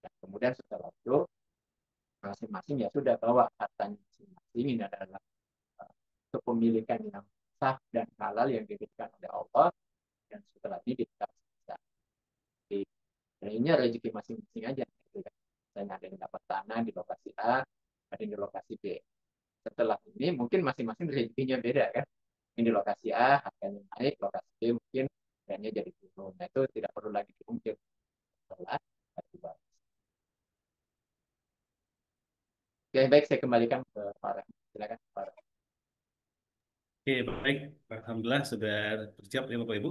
Dan kemudian setelah itu masing-masing ya sudah bawa hartanya masing-masing ini adalah kepemilikan yang sah dan halal yang diberikan oleh Allah dan setelah ini kita bisa ini rezeki masing-masing aja gitu ya. Misalnya ada yang dapat tanah di lokasi A ada yang di lokasi B setelah ini mungkin masing-masing rezekinya beda kan ini di lokasi A harganya naik lokasi B mungkin harganya jadi turun nah itu tidak perlu lagi diungkit setelah Oke, baik saya kembalikan ke Farah silakan Farah. Oke, baik. Alhamdulillah sudah bersiap ya Bapak Ibu.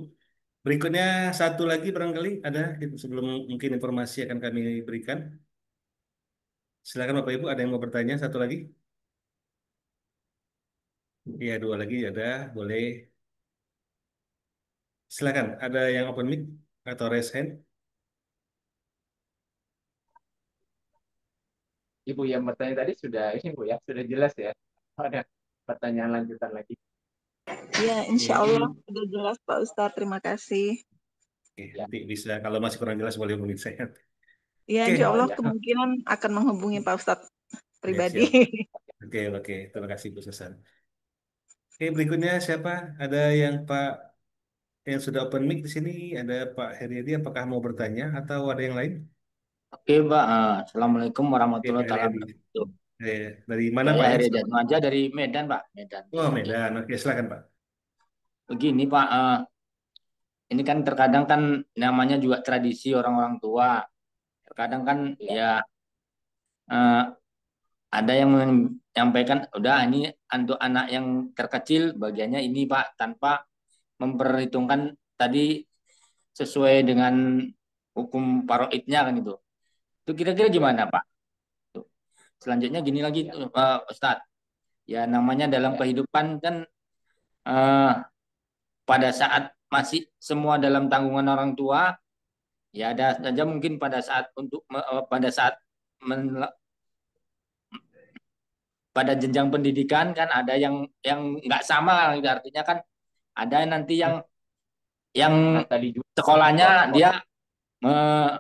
Berikutnya satu lagi barangkali ada sebelum mungkin informasi akan kami berikan. Silakan Bapak Ibu, ada yang mau bertanya satu lagi? Iya, dua lagi ada, boleh. Silakan, ada yang open mic atau raise hand? Ibu yang bertanya tadi sudah ini Bu ya sudah jelas ya ada pertanyaan lanjutan lagi. Ya, insya Allah Oke. sudah jelas Pak Ustadz. Terima kasih. Oke, Ya, nanti bisa kalau masih kurang jelas boleh hubungi saya. Ya, Oke, insya oh Allah ya, kemungkinan akan menghubungi Pak Ustadz ya pribadi. siap. Oke, oke. Terima kasih Bu Susan. Oke, berikutnya siapa? Ada yang Pak yang sudah open mic di sini? Ada Pak Heriadi. Apakah mau bertanya atau ada yang lain? Oke, Mbak. Assalamualaikum Oke, warahmatullahi Pak Heriadi. wabarakatuh. Dari mana Saya Pak ya? Heri Jatmaja dari Medan, Pak. Medan. Oh, Oke. Medan. Oke, silakan Pak. Begini, Pak. Ini kan terkadang kan namanya juga tradisi orang-orang tua. Terkadang kan ya, ya eh, ada yang menyampaikan, udah ini untuk anak yang terkecil bagiannya ini, Pak, tanpa memperhitungkan tadi sesuai dengan hukum paroidnya kan itu. Itu kira-kira ya, gimana, Pak? Tuh. Selanjutnya gini lagi, ya, Ustadz. Ya namanya dalam ya, kehidupan kan eh, pada saat masih semua dalam tanggungan orang tua, ya ada saja mungkin pada saat pada saat men- pada jenjang pendidikan kan ada yang nggak sama gitu. Artinya kan ada nanti yang kata di sekolahnya kelompok. dia me-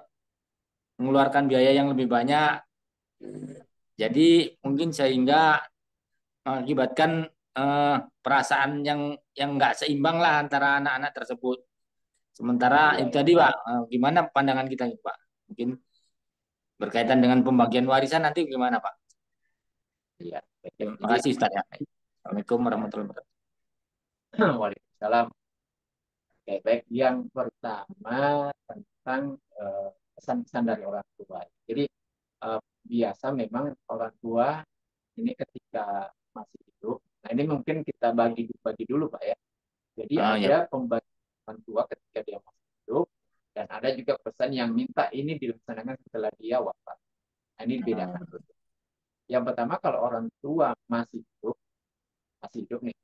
mengeluarkan biaya yang lebih banyak, jadi mungkin sehingga mengakibatkan perasaan yang nggak seimbang lah antara anak-anak tersebut. Sementara Ya, itu ya, tadi Pak, gimana pandangan kita Pak? Mungkin berkaitan dengan pembagian warisan nanti gimana Pak? ya. Baik. Terima Jadi, kasih Ustaz ya. Assalamualaikum warahmatullahi wabarakatuh. Waalaikumsalam. Oke, baik. Yang pertama tentang pesan-pesan dari orang tua. Jadi biasa memang orang tua ini ketika masih hidup. Nah ini mungkin kita bagi dulu Pak ya. Jadi Ya. ada pembagian orang tua ketika dia masih hidup dan ada juga pesan yang minta ini dilaksanakan setelah dia wafat. Nah, ini dibedakan dulu. Yang pertama kalau orang tua masih hidup nih,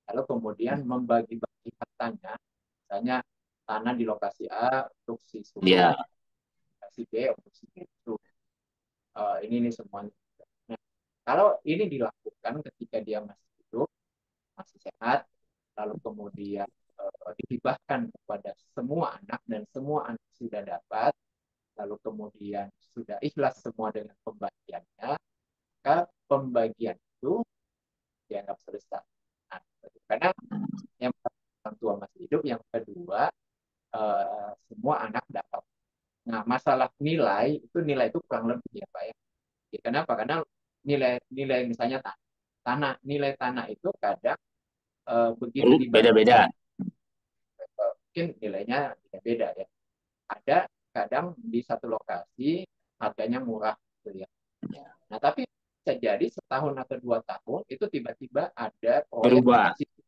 lalu kemudian membagi-bagi hartanya, misalnya tanah di lokasi A untuk si sulung, Ya. lokasi B untuk si itu. Ini nih semuanya. Nah, kalau ini dilakukan ketika dia masih hidup, masih sehat, lalu kemudian dihibahkan kepada semua anak dan semua anak sudah dapat, lalu kemudian sudah ikhlas semua dengan pembagiannya, maka pembagian itu dianggap selesai. Nah, karena yang orang tua masih hidup, yang kedua semua anak dapat. Nah, masalah nilai itu kurang lebih ya Pak ya. Kenapa? Karena nilai misalnya nilai tanah itu kadang begitu dibagi Beda-beda. mungkin nilainya beda ya. Ada kadang di satu lokasi harganya murah gitu ya. Nah, tapi bisa jadi setahun atau 2 tahun itu tiba-tiba ada proyek Berubah. dekat situ.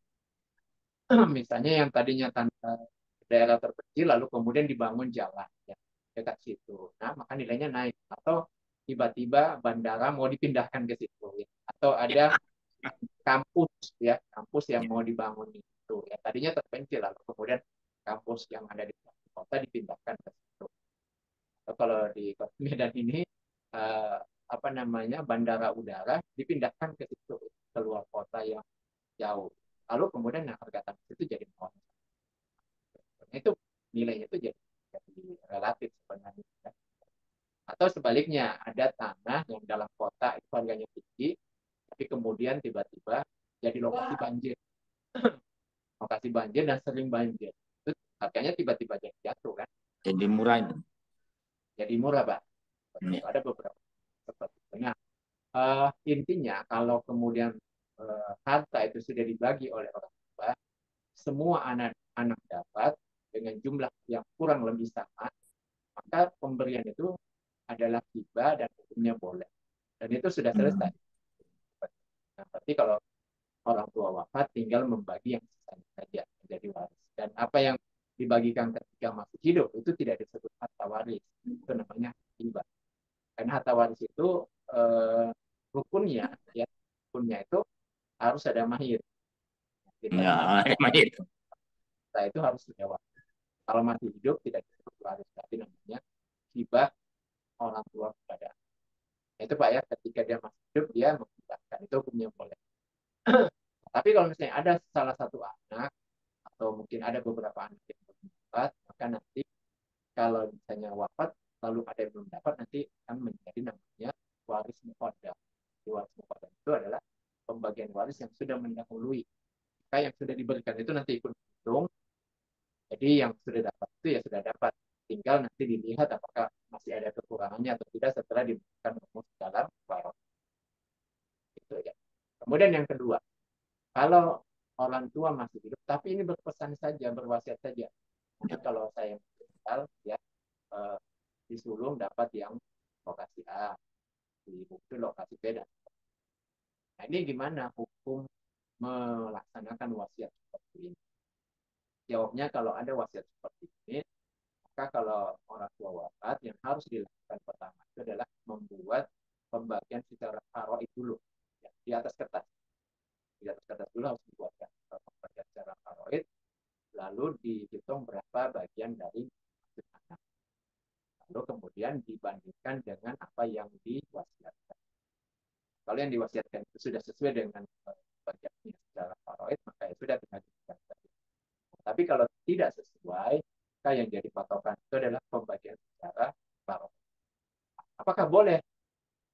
Misalnya yang tadinya tanah daerah terpencil lalu kemudian dibangun jalan ya, dekat situ. Nah, maka nilainya naik atau tiba-tiba bandara mau dipindahkan ke situ ya. Atau ada kampus yang mau dibangun itu ya tadinya terpencil lalu kemudian kampus yang ada di kota dipindahkan ke situ. Atau kalau di Kota Medan ini eh, apa namanya bandara udara dipindahkan ke situ keluar kota yang jauh. Lalu kemudian harga tanah itu jadi mahal. Itu nilainya itu jadi relatif sebenarnya. Atau sebaliknya ada tanah yang dalam kota itu harganya tinggi, tapi kemudian tiba-tiba jadi lokasi banjir dan sering banjir. Itu harganya tiba-tiba jadi jatuh kan, Jadi murah itu. jadi murah Pak. Ya. Ada beberapa seperti itu. Nah, intinya kalau kemudian harta itu sudah dibagi oleh orang tua, semua anak-anak dapat dengan jumlah yang kurang lebih sama, maka pemberian itu adalah hibah dan hukumnya boleh. Dan itu sudah selesai. Nah, berarti kalau orang tua wafat tinggal membagi yang sisanya saja menjadi waris. Dan apa yang dibagikan ketika masih hidup itu tidak disebut harta waris. Itu namanya hibah. Karena harta waris itu rukunnya ya rukunnya itu harus ada mahir. Kita Ya, emang itu. itu harus punya waris. Kalau masih hidup tidak disebut waris, tapi namanya hibah orang tua kepada. Nah, itu Pak ya, ketika dia masih hidup dia menghibahkan itu hukumnya boleh. kalau misalnya wafat lalu ada yang belum dapat, nanti akan menjadi namanya waris muqaddam. Waris muqaddam itu adalah pembagian waris yang sudah mendahului. Maka yang sudah diberikan itu nanti ikut hitung. Jadi yang sudah dapat itu ya sudah dapat. Tinggal nanti dilihat apakah masih ada kekurangannya atau tidak setelah diberikan rumus dalam warok. Itu ya. Kemudian yang kedua, kalau orang tua masih hidup, tapi ini berpesan saja, berwasiat saja. Jadi kalau saya meninggal, ya di sulung dapat yang lokasi A, di bukti lokasi B. Nah ini gimana hukum melaksanakan wasiat seperti ini? Jawabnya kalau ada wasiat seperti ini, maka kalau orang tua wafat, yang harus dilakukan pertama itu adalah membuat pembagian secara faraid dulu, ya, di atas kertas. Di atas kertas dulu harus dibuatkan pembagian secara faraid, lalu dihitung berapa bagian dari anak. Lalu kemudian dibandingkan dengan apa yang diwasiatkan. Kalau yang diwasiatkan itu sudah sesuai dengan bagiannya secara faraid, maka ya sudah tinggal diberikan saja. Tapi kalau tidak sesuai, maka yang jadi patokan itu adalah pembagian secara faraid. Apakah boleh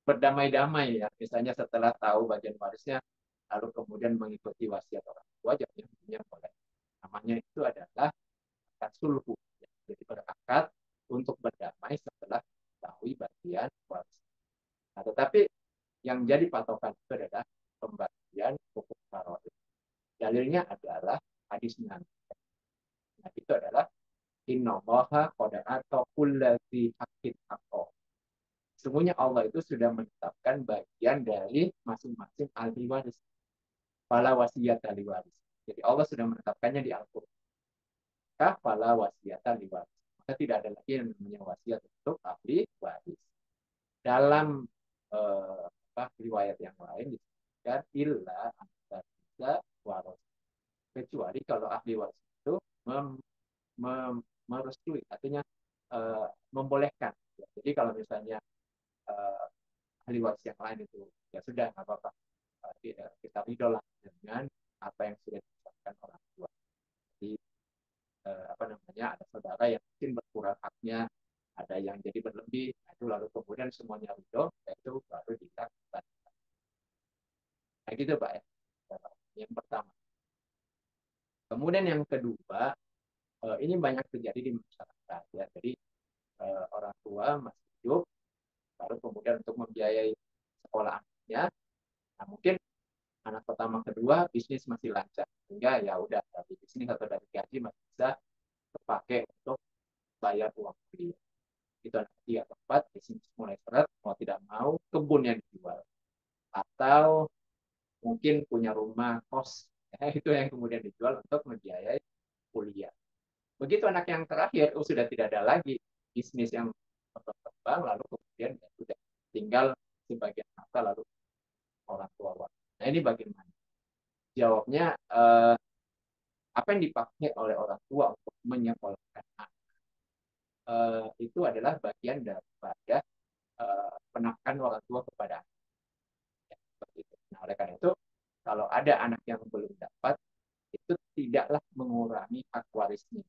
berdamai-damai ya, misalnya setelah tahu bagian warisnya, lalu kemudian mengikuti wasiat orang tua, jadinya boleh. Namanya itu adalah akad sulhu. Ya. Jadi berakat untuk berdamai setelah tahu bagian waris. Nah, tetapi yang jadi patokan itu adalah pembagian hukum faraid. Dalilnya adalah hadis Nabi. Nah, itu adalah innallaha qad ata kulladzi haqqin haqqo. Sesungguhnya Allah itu sudah menetapkan bagian dari masing-masing ahli waris. Fala wasiyat ahli waris. Jadi Allah sudah menetapkannya di Al-Quran. Fala wasiyat ahli waris. Maka tidak ada lagi yang namanya wasiat untuk ahli waris. Dalam riwayat yang lain disebutkan illa anta bisa waros. Kecuali kalau ahli waris itu merestui, artinya membolehkan. Jadi kalau misalnya ahli waris yang lain itu ya sudah nggak apa-apa, kita ridho lah dengan apa yang sudah ditetapkan orang tua. Jadi apa namanya, ada saudara yang mungkin berkurang haknya, ada yang jadi berlebih, nah itu lalu kemudian semuanya ridho, itu baru dilakukan. Nah gitu Pak ya, yang pertama. Kemudian yang kedua, ini banyak terjadi di masyarakat ya. Jadi orang tua masih hidup, lalu kemudian untuk membiayai sekolah anaknya, nah mungkin anak pertama kedua bisnis masih lancar, sehingga ya udah dari bisnis atau dari gaji masih bisa terpakai untuk bayar uang kuliah. Itu anak ketiga keempat bisnis mulai seret, mau tidak mau kebun yang dijual, atau mungkin punya rumah kos, ya, itu yang kemudian dijual untuk membiayai kuliah. Begitu anak yang terakhir, sudah tidak ada lagi bisnis yang berkembang, lalu kemudian ya sudah tinggal sebagian harta lalu orang tua. Nah ini bagaimana? Jawabnya apa yang dipakai oleh orang tua untuk menyekolahkan anak itu adalah bagian daripada penafkahan orang tua kepada anak. Ya, seperti itu. Nah oleh karena itu kalau ada anak yang belum dapat, itu tidaklah mengurangi hak warisnya.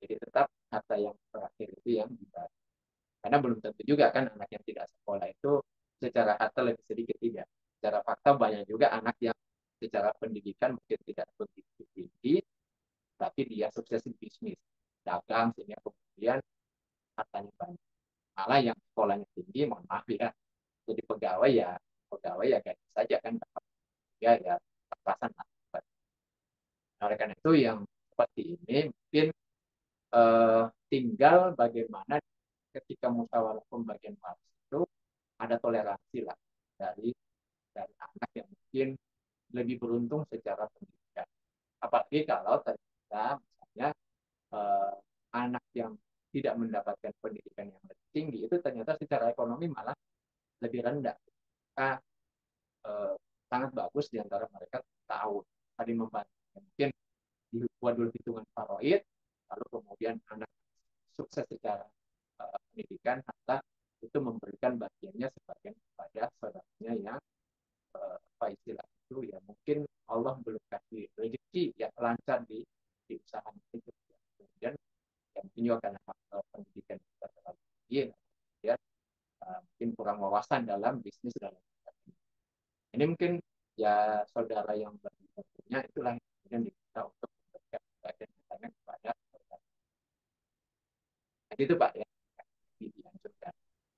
Jadi tetap harta yang terakhir itu yang dibagi. Karena belum tentu juga kan anak yang tidak sekolah itu secara harta lebih sedikit, tidak. Secara fakta banyak juga anak yang secara pendidikan mungkin tidak begitu tinggi, tapi dia sukses di bisnis, dagang, sehingga kemudian hartanya banyak. Malah yang sekolahnya tinggi, mohon maaf ya, jadi pegawai ya gaji saja kan dapat ya pas-pasan. Oleh karena itu yang seperti ini mungkin tinggal bagaimana ketika musyawarah pembagian waris itu ada toleransi lah dari anak yang mungkin lebih beruntung secara pendidikan. Apalagi kalau ternyata misalnya anak yang tidak mendapatkan pendidikan yang lebih tinggi itu ternyata secara ekonomi malah lebih rendah. Maka sangat bagus di antara mereka tahu tadi membantu. Mungkin dibuat dulu hitungan faraid, lalu kemudian anak sukses secara pendidikan, harta itu memberikan bagiannya sebagian kepada saudaranya yang apa istilah itu ya, mungkin Allah belum kasih rezeki ya lancar di usahanya itu. Kemudian ya mungkin juga karena tinggi, ya mungkin kurang wawasan dalam bisnis dan ini mungkin ya saudara yang punya itulah yang kemudian diminta untuk memberikan bagian kepada saudara. Jadi itu Pak ya dianjurkan.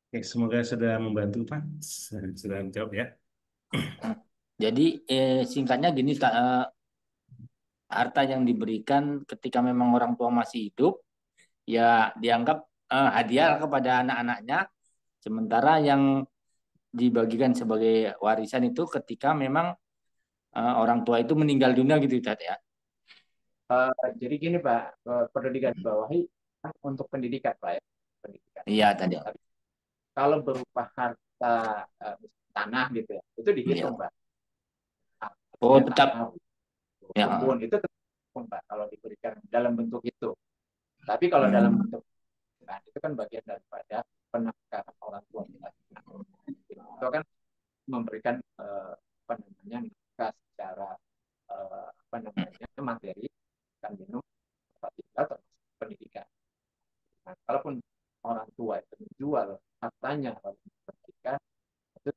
Oke, semoga sudah membantu Pak. Sudah menjawab ya. Jadi singkatnya gini, harta yang diberikan ketika memang orang tua masih hidup, ya dianggap hadiah kepada anak-anaknya, sementara yang dibagikan sebagai warisan itu ketika memang orang tua itu meninggal dunia gitu Ustaz ya. Jadi gini Pak, perlu digarisbawahi untuk pendidikan Pak ya. Pendidikan. Iya tadi. Kalau berupa harta tanah gitu ya, itu dihitung Pak. Oh tetap. Kebun itu tetap Pak kalau diberikan dalam bentuk itu. Tapi kalau dalam bentuk itu kan bagian daripada penafkahan orang tua kita. Itu kan memberikan nafkah secara materi, kan minum, tempat tinggal, termasuk pendidikan. Nah, kalaupun orang tua itu menjual hartanya kalau pendidikan, itu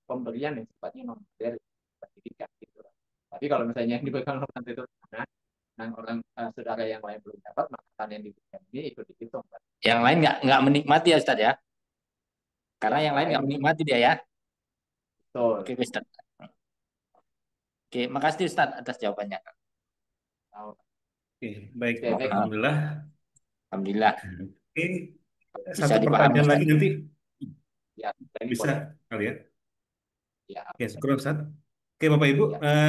pemberian yang sifatnya non materi pendidikan gitu. Tapi kalau misalnya yang dipegang orang itu tanah, dan orang saudara yang lain belum dapat, maka tanah yang diberikan ini ikut dihitung. Yang lain nggak menikmati ya Ustaz ya? Karena yang lain nggak menikmati dia ya. Betul. Oke Ustaz. Oke, makasih Ustaz atas jawabannya. Oke, baik. Alhamdulillah. Alhamdulillah. Oke, satu pertanyaan lagi nanti. Ya, bisa kali ya. Ya. Oke, syukur Ustaz. Oke, Bapak Ibu,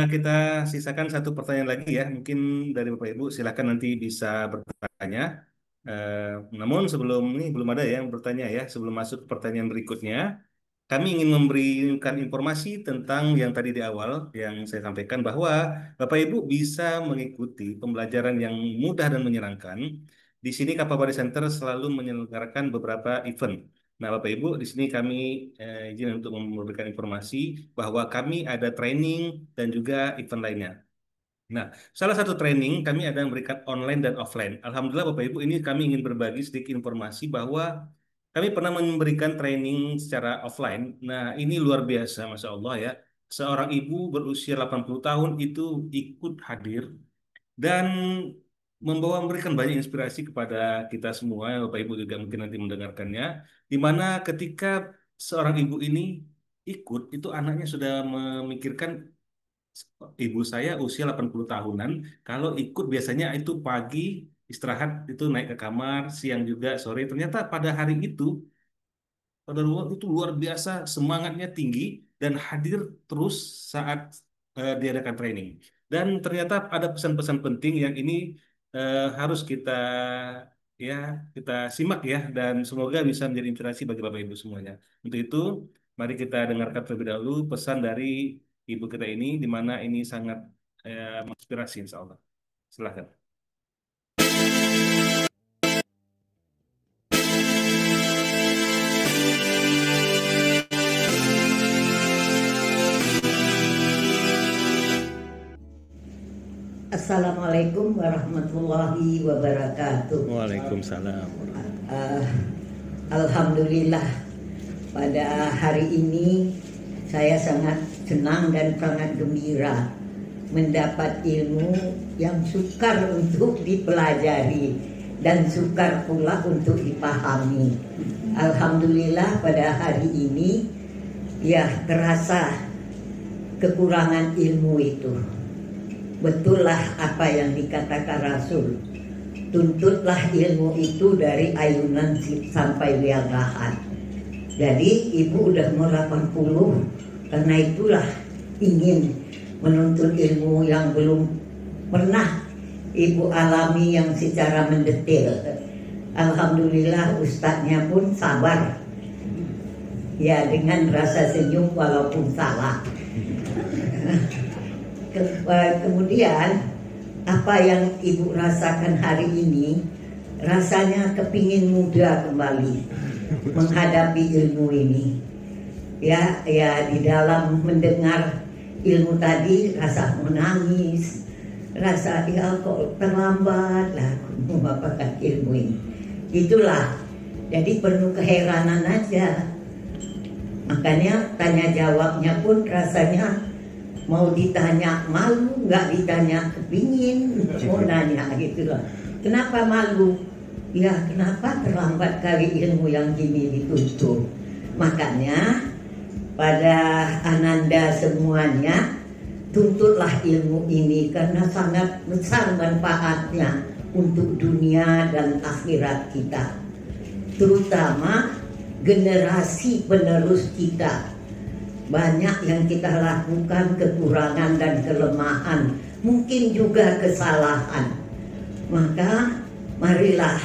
kita sisakan satu pertanyaan lagi ya. Mungkin dari Bapak Ibu silakan nanti bisa bertanya. Namun sebelum ini belum ada yang bertanya ya. Sebelum masuk ke pertanyaan berikutnya, kami ingin memberikan informasi tentang yang tadi di awal yang saya sampaikan bahwa Bapak Ibu bisa mengikuti pembelajaran yang mudah dan menyenangkan. Di sini Kapabari Center selalu menyelenggarakan beberapa event. Nah, Bapak Ibu, di sini kami izin untuk memberikan informasi bahwa kami ada training dan juga event lainnya. Nah, salah satu training kami ada memberikan online dan offline. Alhamdulillah Bapak Ibu, ini kami ingin berbagi sedikit informasi bahwa kami pernah memberikan training secara offline. Nah, ini luar biasa, Masya Allah ya. Seorang ibu berusia 80 tahun itu ikut hadir dan memberikan banyak inspirasi kepada kita semua. Bapak Ibu juga mungkin nanti mendengarkannya. Di mana ketika seorang ibu ini ikut, itu anaknya sudah memikirkan ibu saya usia 80 tahunan, kalau ikut biasanya itu pagi istirahat itu naik ke kamar, siang juga, sore. Ternyata pada hari itu, pada luar itu luar biasa semangatnya tinggi dan hadir terus saat diadakan training. Dan ternyata ada pesan-pesan penting yang ini harus ya kita simak ya dan semoga bisa menjadi inspirasi bagi Bapak Ibu semuanya. Untuk itu, mari kita dengarkan terlebih dahulu pesan dari ibu kita ini, di mana ini sangat menginspirasi insya Allah. Silahkan. Assalamualaikum warahmatullahi wabarakatuh. Waalaikumsalam. Alhamdulillah pada hari ini saya sangat senang dan sangat gembira mendapat ilmu yang sukar untuk dipelajari dan sukar pula untuk dipahami. Alhamdulillah pada hari ini ya terasa kekurangan ilmu itu. Betullah apa yang dikatakan Rasul, tuntutlah ilmu itu dari ayunan sampai liang-lahat. Jadi ibu udah mau 80, karena itulah ingin menuntut ilmu yang belum pernah ibu alami yang secara mendetail. Alhamdulillah ustadznya pun sabar, ya dengan rasa senyum walaupun salah. Kemudian apa yang ibu rasakan hari ini, rasanya kepingin muda kembali menghadapi ilmu ini. Ya di dalam mendengar ilmu tadi rasa menangis, rasa ya kok terlambat lah aku mendapatkan ilmu ini. Itulah Jadi penuh keheranan aja. Makanya tanya jawabnya pun rasanya mau ditanya malu, nggak ditanya kepingin, mau nanya gitu loh. Kenapa malu? Ya kenapa terlambat kali ilmu yang gini dituntut. Makanya pada Ananda semuanya, tuntutlah ilmu ini karena sangat besar manfaatnya untuk dunia dan akhirat kita. Terutama generasi penerus kita. Banyak yang kita lakukan kekurangan dan kelemahan, mungkin juga kesalahan. Maka marilah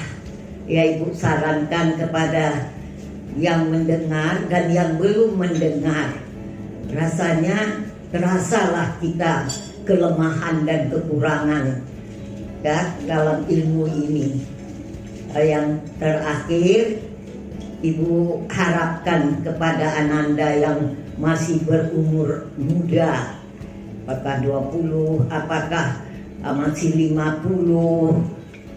ya Ibu sarankan kepada yang mendengar dan yang belum mendengar. Rasanya terasalah kita kelemahan dan kekurangan ya dalam ilmu ini. Yang terakhir, Ibu harapkan kepada Ananda yang masih berumur muda, apakah 20, apakah masih 50,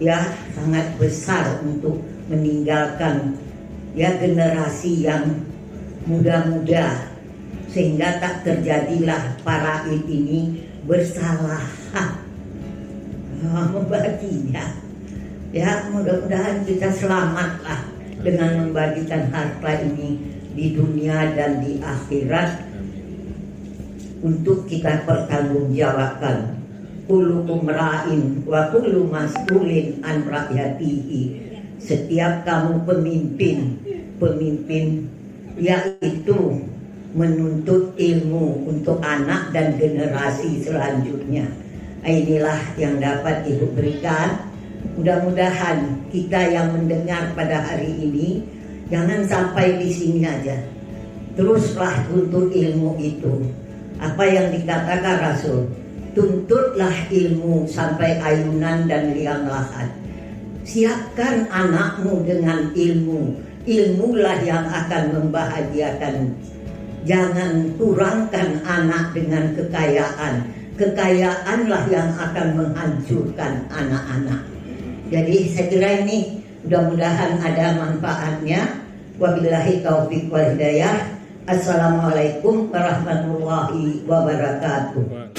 ya sangat besar untuk meninggalkan ya generasi yang muda-muda, sehingga tak terjadilah para ini bersalah membaginya. Ya mudah-mudahan kita selamatlah dengan membagikan harta ini di dunia dan di akhirat untuk kita pertanggungjawabkan. Kullukum ra'in wa kullu mas'ulin an ra'yatihi. Setiap kamu pemimpin yaitu menuntut ilmu untuk anak dan generasi selanjutnya. Inilah yang dapat Ibu berikan. Mudah-mudahan kita yang mendengar pada hari ini jangan sampai di sini aja. Teruslah tuntut ilmu itu. Apa yang dikatakan Rasul, tuntutlah ilmu sampai ayunan dan liang lahat. Siapkan anakmu dengan ilmu. Ilmulah yang akan membahagiakan. Jangan kurangkan anak dengan kekayaan. Kekayaanlah yang akan menghancurkan anak-anak. Jadi saya kira ini mudah-mudahan ada manfaatnya. Wabillahi taufiq wal hidayah. Assalamualaikum warahmatullahi wabarakatuh.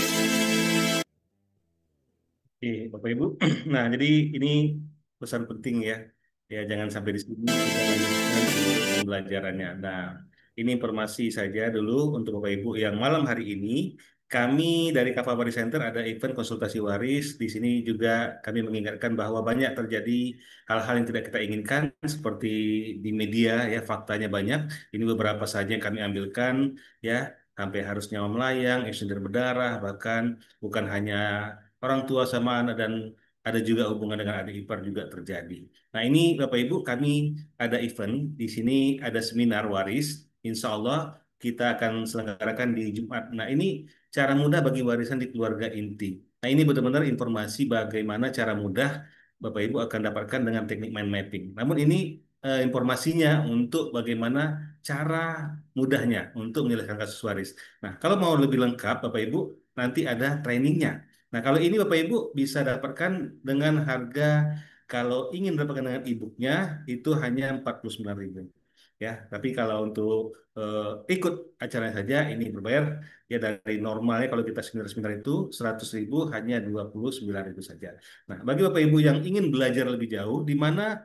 Oke, Bapak Ibu. Nah, jadi ini pesan penting ya. Ya, jangan sampai di sini kita lanjutkan pembelajarannya. Nah, ini informasi saja dulu untuk Bapak Ibu yang malam hari ini kami dari Kafah Waris Center ada event konsultasi waris. Di sini juga kami mengingatkan bahwa banyak terjadi hal-hal yang tidak kita inginkan seperti di media ya, faktanya banyak. Ini beberapa saja yang kami ambilkan ya, sampai harus nyawa melayang, eksiden berdarah, bahkan bukan hanya orang tua sama anak dan ada juga hubungan dengan adik ipar juga terjadi. Nah ini Bapak Ibu kami ada event di sini ada seminar waris. Insya Allah kita akan selenggarakan di Jumat. Nah ini cara mudah bagi warisan di keluarga inti. Nah ini benar-benar informasi bagaimana cara mudah Bapak Ibu akan dapatkan dengan teknik mind mapping. Namun ini informasinya untuk bagaimana cara mudahnya untuk menyelesaikan kasus waris. Nah kalau mau lebih lengkap Bapak Ibu nanti ada trainingnya. Nah, kalau ini Bapak Ibu bisa dapatkan dengan harga kalau ingin dapatkan dengan e-booknya itu hanya 49.000. Ya, tapi kalau untuk ikut acaranya saja ini berbayar ya dari normalnya kalau kita seminar-seminar itu 100.000 hanya 29.000 saja. Nah, bagi Bapak Ibu yang ingin belajar lebih jauh di mana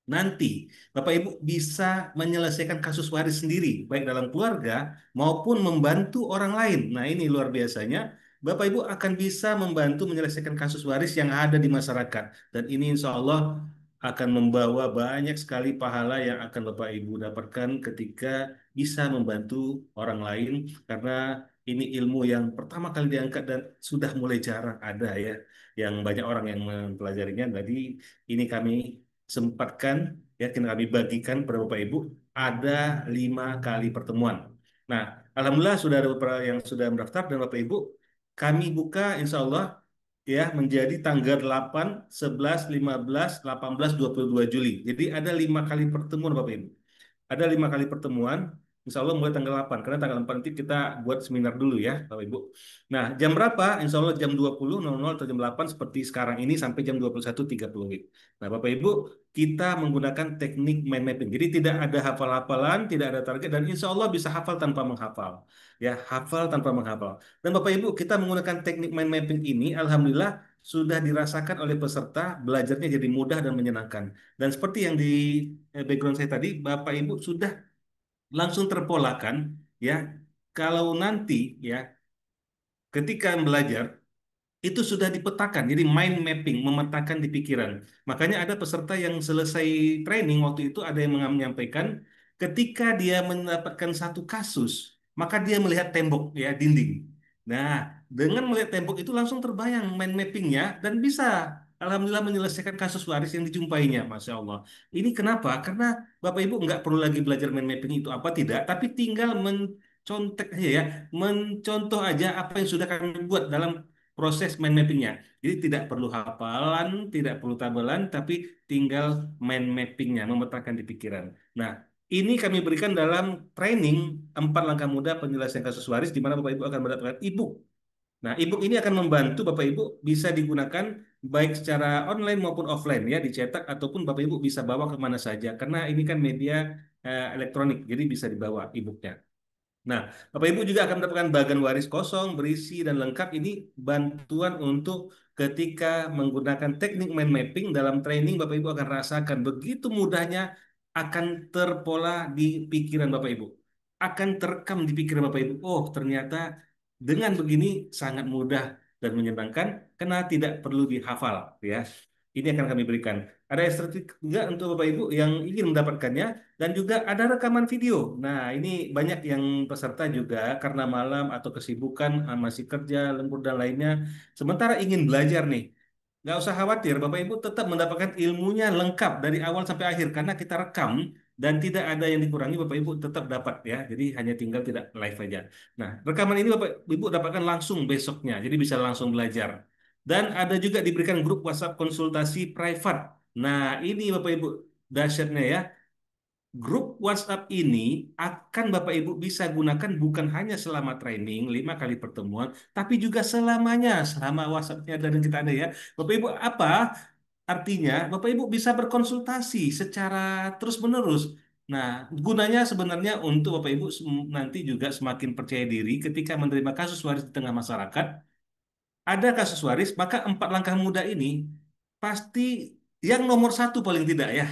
nanti Bapak Ibu bisa menyelesaikan kasus waris sendiri, baik dalam keluarga maupun membantu orang lain. Nah, ini luar biasanya. Bapak Ibu akan bisa membantu menyelesaikan kasus waris yang ada di masyarakat. Dan ini insya Allah akan membawa banyak sekali pahala yang akan Bapak Ibu dapatkan ketika bisa membantu orang lain. Karena ini ilmu yang pertama kali diangkat dan sudah mulai jarang ada ya. Yang banyak orang yang mempelajarinya. Jadi ini kami sempatkan ya kami bagikan pada Bapak Ibu ada 5 kali pertemuan. Nah, alhamdulillah sudah ada beberapa yang sudah mendaftar dan Bapak Ibu kami buka insya Allah ya menjadi tanggal 8, 11, 15, 18, 22 Juli. Jadi ada 5 kali pertemuan Bapak Ibu. Ada 5 kali pertemuan Insya Allah mulai tanggal 8, karena tanggal 4 nanti kita buat seminar dulu ya, Bapak Ibu. Nah, jam berapa? Insya Allah jam 20.00 atau jam 8 seperti sekarang ini sampai jam 21.30. Nah, Bapak Ibu, kita menggunakan teknik mind mapping. Jadi tidak ada hafal-hafalan, tidak ada target, dan insya Allah bisa hafal tanpa menghafal. Ya, hafal tanpa menghafal. Dan Bapak Ibu, kita menggunakan teknik mind mapping ini, Alhamdulillah, sudah dirasakan oleh peserta, belajarnya jadi mudah dan menyenangkan. Dan seperti yang di background saya tadi, Bapak Ibu sudah langsung terpolakan ya. Kalau nanti ya ketika belajar itu sudah dipetakan, jadi mind mapping, memetakan di pikiran. Makanya ada peserta yang selesai training waktu itu ada yang menyampaikan ketika dia mendapatkan satu kasus, maka dia melihat tembok ya, dinding. Nah, dengan melihat tembok itu langsung terbayang mind mappingnya dan bisa Alhamdulillah menyelesaikan kasus waris yang dijumpainya, Masya Allah. Ini kenapa? Karena Bapak Ibu nggak perlu lagi belajar mind mapping itu apa tidak, tapi tinggal mencontek aja ya, mencontoh aja apa yang sudah kami buat dalam proses mind mappingnya. Jadi tidak perlu hafalan, tidak perlu tabelan, tapi tinggal mind mappingnya, memetakan di pikiran. Nah, ini kami berikan dalam training 4 langkah mudah penyelesaian kasus waris, di mana Bapak Ibu akan mendapatkan e-book. Nah, e-book ini akan membantu Bapak Ibu bisa digunakan baik secara online maupun offline ya, dicetak ataupun Bapak Ibu bisa bawa kemana saja, karena ini kan media elektronik, jadi bisa dibawa e-booknya. Nah, Bapak Ibu juga akan mendapatkan bagan waris kosong, berisi, dan lengkap. Ini bantuan untuk ketika menggunakan teknik mind mapping dalam training, Bapak Ibu akan rasakan begitu mudahnya akan terpola di pikiran Bapak Ibu. Akan terekam di pikiran Bapak Ibu. Oh, ternyata dengan begini sangat mudah dan menyenangkan karena tidak perlu dihafal ya. Ini akan kami berikan. Ada strategi juga untuk Bapak Ibu yang ingin mendapatkannya. Dan juga ada rekaman video. Nah, ini banyak yang peserta juga karena malam atau kesibukan, masih kerja, lembur, dan lainnya. Sementara ingin belajar nih. Nggak usah khawatir, Bapak Ibu tetap mendapatkan ilmunya lengkap dari awal sampai akhir. Karena kita rekam dan tidak ada yang dikurangi, Bapak Ibu tetap dapat ya. Jadi hanya tinggal tidak live aja. Nah, rekaman ini Bapak Ibu dapatkan langsung besoknya. Jadi bisa langsung belajar. Dan ada juga diberikan grup WhatsApp konsultasi private. Nah, ini Bapak Ibu dahsyatnya ya. Grup WhatsApp ini akan Bapak Ibu bisa gunakan bukan hanya selama training 5 kali pertemuan, tapi juga selamanya, selama WhatsApp-nya dan kita ada ya. Bapak Ibu apa artinya? Bapak Ibu bisa berkonsultasi secara terus-menerus. Nah, gunanya sebenarnya untuk Bapak Ibu nanti juga semakin percaya diri ketika menerima kasus waris di tengah masyarakat. Ada kasus waris, maka 4 langkah mudah ini pasti yang nomor satu paling tidak ya.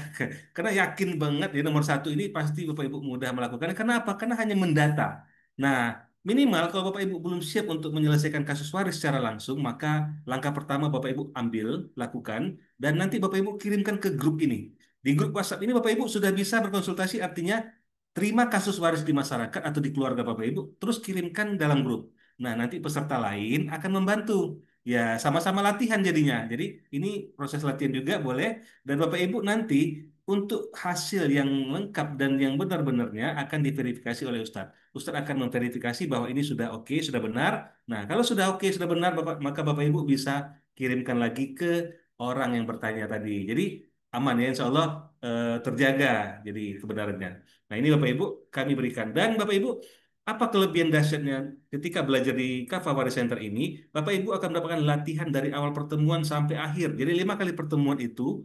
Karena yakin banget ya nomor satu ini pasti Bapak Ibu mudah melakukan. Kenapa? Karena hanya mendata. Nah, minimal kalau Bapak Ibu belum siap untuk menyelesaikan kasus waris secara langsung, maka langkah pertama Bapak Ibu ambil, lakukan, dan nanti Bapak Ibu kirimkan ke grup ini. Di grup WhatsApp ini Bapak Ibu sudah bisa berkonsultasi, artinya terima kasus waris di masyarakat atau di keluarga Bapak Ibu, terus kirimkan dalam grup. Nah, nanti peserta lain akan membantu. Ya, sama-sama latihan jadinya. Jadi, ini proses latihan juga boleh. Dan Bapak Ibu nanti untuk hasil yang lengkap dan yang benar-benarnya akan diverifikasi oleh Ustadz. Ustadz akan memverifikasi bahwa ini sudah oke, sudah benar. Nah, kalau sudah oke, sudah benar, maka Bapak Ibu bisa kirimkan lagi ke orang yang bertanya tadi. Jadi, aman ya, insya Allah terjaga jadi kebenarannya. Nah, ini Bapak Ibu kami berikan. Dan Bapak Ibu, apa kelebihan dahsyatnya ketika belajar di Kafah Waris Center ini? Bapak Ibu akan mendapatkan latihan dari awal pertemuan sampai akhir. Jadi 5 kali pertemuan itu,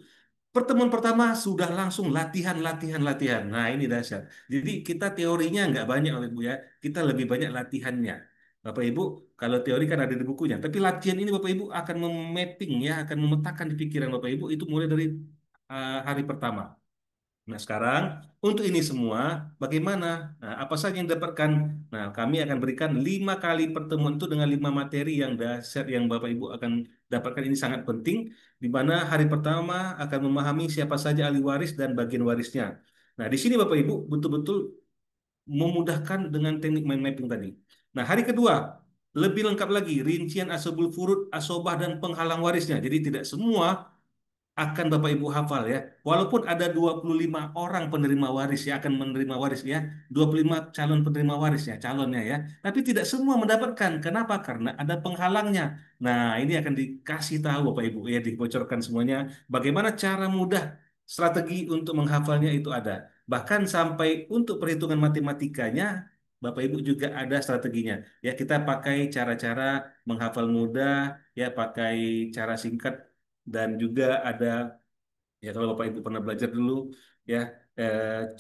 pertemuan pertama sudah langsung latihan, latihan, latihan. Nah, ini dahsyat. Jadi kita teorinya nggak banyak, Bapak Ibu ya. Kita lebih banyak latihannya. Bapak Ibu, kalau teori kan ada di bukunya. Tapi latihan ini Bapak Ibu akan memapping ya, akan memetakan di pikiran Bapak Ibu itu mulai dari hari pertama. Nah, sekarang untuk ini semua bagaimana? Nah, apa saja yang didapatkan? Nah, kami akan berikan 5 kali pertemuan itu dengan 5 materi yang dasar yang Bapak Ibu akan dapatkan, ini sangat penting, di mana hari pertama akan memahami siapa saja ahli waris dan bagian warisnya. Nah, di sini Bapak Ibu betul-betul memudahkan dengan teknik mind mapping tadi. Nah, hari kedua lebih lengkap lagi rincian asbabul furud, asobah, dan penghalang warisnya. Jadi tidak semua akan Bapak Ibu hafal ya. Walaupun ada 25 orang penerima waris ya, akan menerima waris ya. 25 calon penerima waris ya, calonnya ya. Tapi tidak semua mendapatkan. Kenapa? Karena ada penghalangnya. Nah, ini akan dikasih tahu Bapak Ibu ya, dibocorkan semuanya. Bagaimana cara mudah strategi untuk menghafalnya itu ada. Bahkan sampai untuk perhitungan matematikanya, Bapak Ibu juga ada strateginya. Ya, kita pakai cara-cara menghafal mudah, ya pakai cara singkat dan juga ada ya kalau Bapak Ibu pernah belajar dulu ya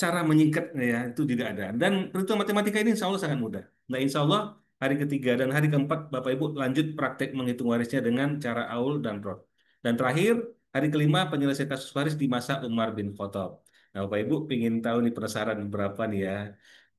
cara menyingkat ya itu juga ada. Dan perhitungan matematika ini insya Allah sangat mudah. Nah insya Allah hari ketiga dan hari keempat Bapak Ibu lanjut praktek menghitung warisnya dengan cara aul dan rod. Dan terakhir hari kelima penyelesaian kasus waris di masa Umar bin Khattab. Nah Bapak Ibu ingin tahu nih penasaran berapa nih ya.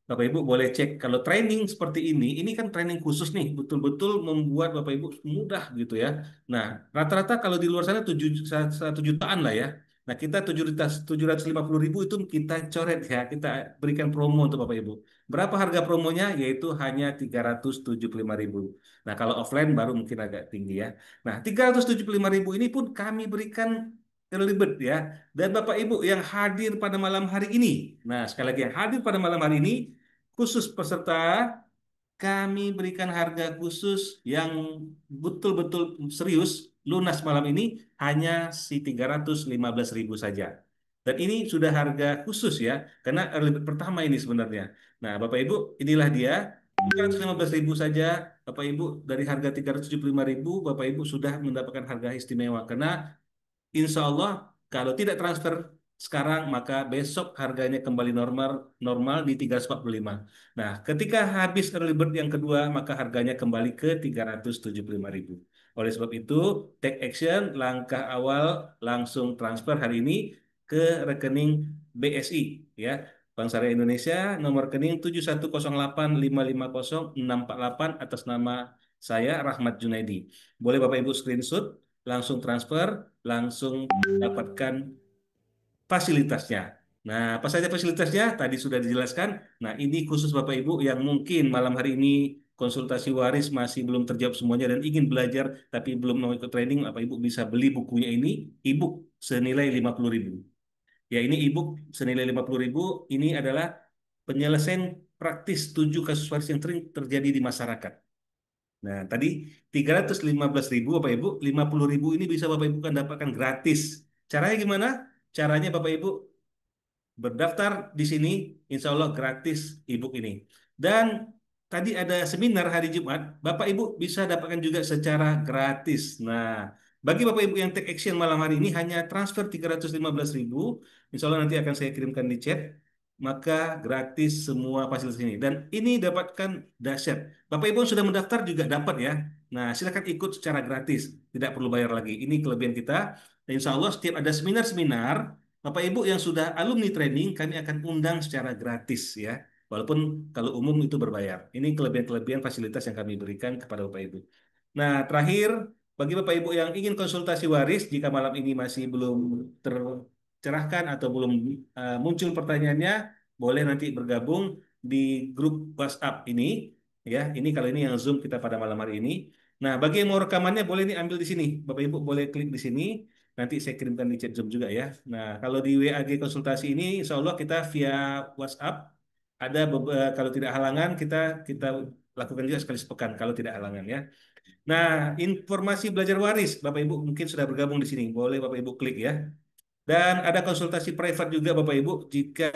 Bapak Ibu boleh cek kalau training seperti ini kan training khusus nih, betul-betul membuat Bapak Ibu mudah gitu ya. Nah, rata-rata kalau di luar sana 1 jutaan lah ya. Nah, kita 750.000 itu kita coret ya, kita berikan promo untuk Bapak Ibu. Berapa harga promonya? Yaitu hanya 375.000. Nah, kalau offline baru mungkin agak tinggi ya. Nah, 375.000 ini pun kami berikan early bird ya. Dan Bapak Ibu yang hadir pada malam hari ini. Nah, sekali lagi yang hadir pada malam hari ini, khusus peserta kami berikan harga khusus yang betul-betul serius lunas malam ini hanya si 315.000 saja. Dan ini sudah harga khusus ya, karena early bird pertama ini sebenarnya. Nah, Bapak Ibu, inilah dia 315.000 saja. Bapak Ibu dari harga 375.000, Bapak Ibu sudah mendapatkan harga istimewa karena insya Allah kalau tidak transfer sekarang maka besok harganya kembali normal normal di 345. Nah, ketika habis early bird yang kedua maka harganya kembali ke 375.000. Oleh sebab itu, take action langkah awal langsung transfer hari ini ke rekening BSI ya. Bank Syariah Indonesia nomor rekening 7108550 648 atas nama saya Rahmat Junaidi. Boleh Bapak Ibu screenshot langsung transfer, langsung dapatkan fasilitasnya. Nah, apa saja fasilitasnya? Tadi sudah dijelaskan. Nah, ini khusus Bapak Ibu yang mungkin malam hari ini konsultasi waris masih belum terjawab semuanya dan ingin belajar tapi belum mau ikut training, Bapak Ibu bisa beli bukunya ini, e-book senilai 50.000. Ya, ini e-book senilai 50.000. Ini adalah penyelesaian praktis 7 kasus waris yang sering terjadi di masyarakat. Nah, tadi 315.000 Bapak Ibu, 50.000 ini bisa Bapak Ibu kan dapatkan gratis. Caranya gimana? Caranya Bapak Ibu berdaftar di sini, insya Allah gratis e-book ini. Dan tadi ada seminar hari Jumat, Bapak Ibu bisa dapatkan juga secara gratis. Nah, bagi Bapak Ibu yang take action malam hari ini hanya transfer 315.000, insya Allah nanti akan saya kirimkan di chat, maka gratis semua fasilitas ini. Dan ini dapatkan dahsyat. Bapak Ibu yang sudah mendaftar juga dapat ya. Nah, silakan ikut secara gratis, tidak perlu bayar lagi. Ini kelebihan kita. Dan insya Allah setiap ada seminar-seminar, Bapak Ibu yang sudah alumni training, kami akan undang secara gratis ya. Walaupun kalau umum itu berbayar. Ini kelebihan-kelebihan fasilitas yang kami berikan kepada Bapak Ibu. Nah, terakhir, bagi Bapak Ibu yang ingin konsultasi waris, jika malam ini masih belum tercerahkan atau belum muncul pertanyaannya, boleh nanti bergabung di grup WhatsApp ini. Ya, ini kalau ini yang Zoom kita pada malam hari ini. Nah, bagi yang mau rekamannya boleh nih ambil di sini. Bapak Ibu boleh klik di sini. Nanti saya kirimkan di chat Zoom juga ya. Nah, kalau di WAG konsultasi ini, insya Allah kita via WhatsApp. Ada kalau tidak halangan kita lakukan juga sekali sepekan kalau tidak halangan ya. Nah, informasi belajar waris, Bapak Ibu mungkin sudah bergabung di sini. Boleh Bapak Ibu klik ya. Dan ada konsultasi private juga Bapak Ibu jika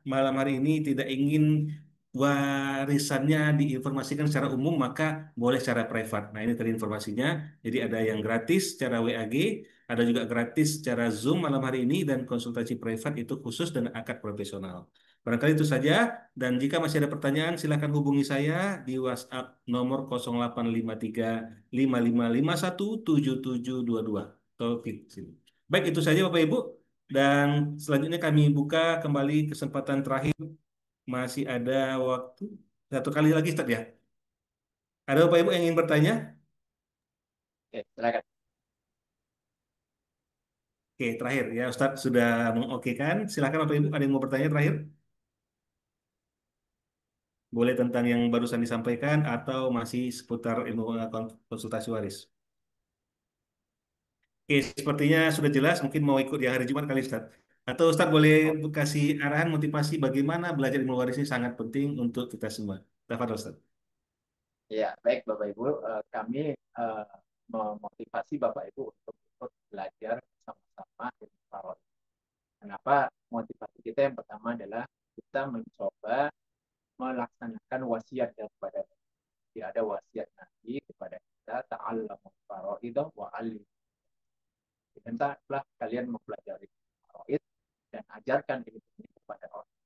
malam hari ini tidak ingin warisannya diinformasikan secara umum maka boleh secara private. Nah ini tadi informasinya. Jadi ada yang gratis secara WAG, ada juga gratis secara Zoom malam hari ini dan konsultasi private itu khusus dan akad profesional. Barangkali itu saja dan jika masih ada pertanyaan silakan hubungi saya di WhatsApp nomor 0853 5551 7722 atau klik sini. Baik, itu saja Bapak Ibu. Dan selanjutnya kami buka kembali kesempatan terakhir. Masih ada waktu. Satu kali lagi, Ustaz ya. Ada Bapak Ibu yang ingin bertanya? Oke, silakan. Oke, terakhir ya Ustaz sudah mengokekan. Silakan Bapak Ibu, ada yang mau bertanya terakhir? Boleh tentang yang barusan disampaikan atau masih seputar ilmu konsultasi waris? Oke, sepertinya sudah jelas. Mungkin mau ikut di hari Jumat kali Ustaz. Atau Ustaz boleh kasih arahan motivasi bagaimana belajar ilmu waris ini sangat penting untuk kita semua. Tafadhol Ustaz. Ya, baik Bapak Ibu, kami memotivasi Bapak Ibu untuk ikut belajar sama-sama ilmu faraid. Kenapa motivasi kita kita yang pertama adalah kita mencoba melaksanakan wasiat daripada Nabi. Jadi ada wasiat Nabi kepada kita, ta'allamul faraidah wa 'allim. Hendaklah kalian mempelajari faraid dan ajarkan ini kepada orang.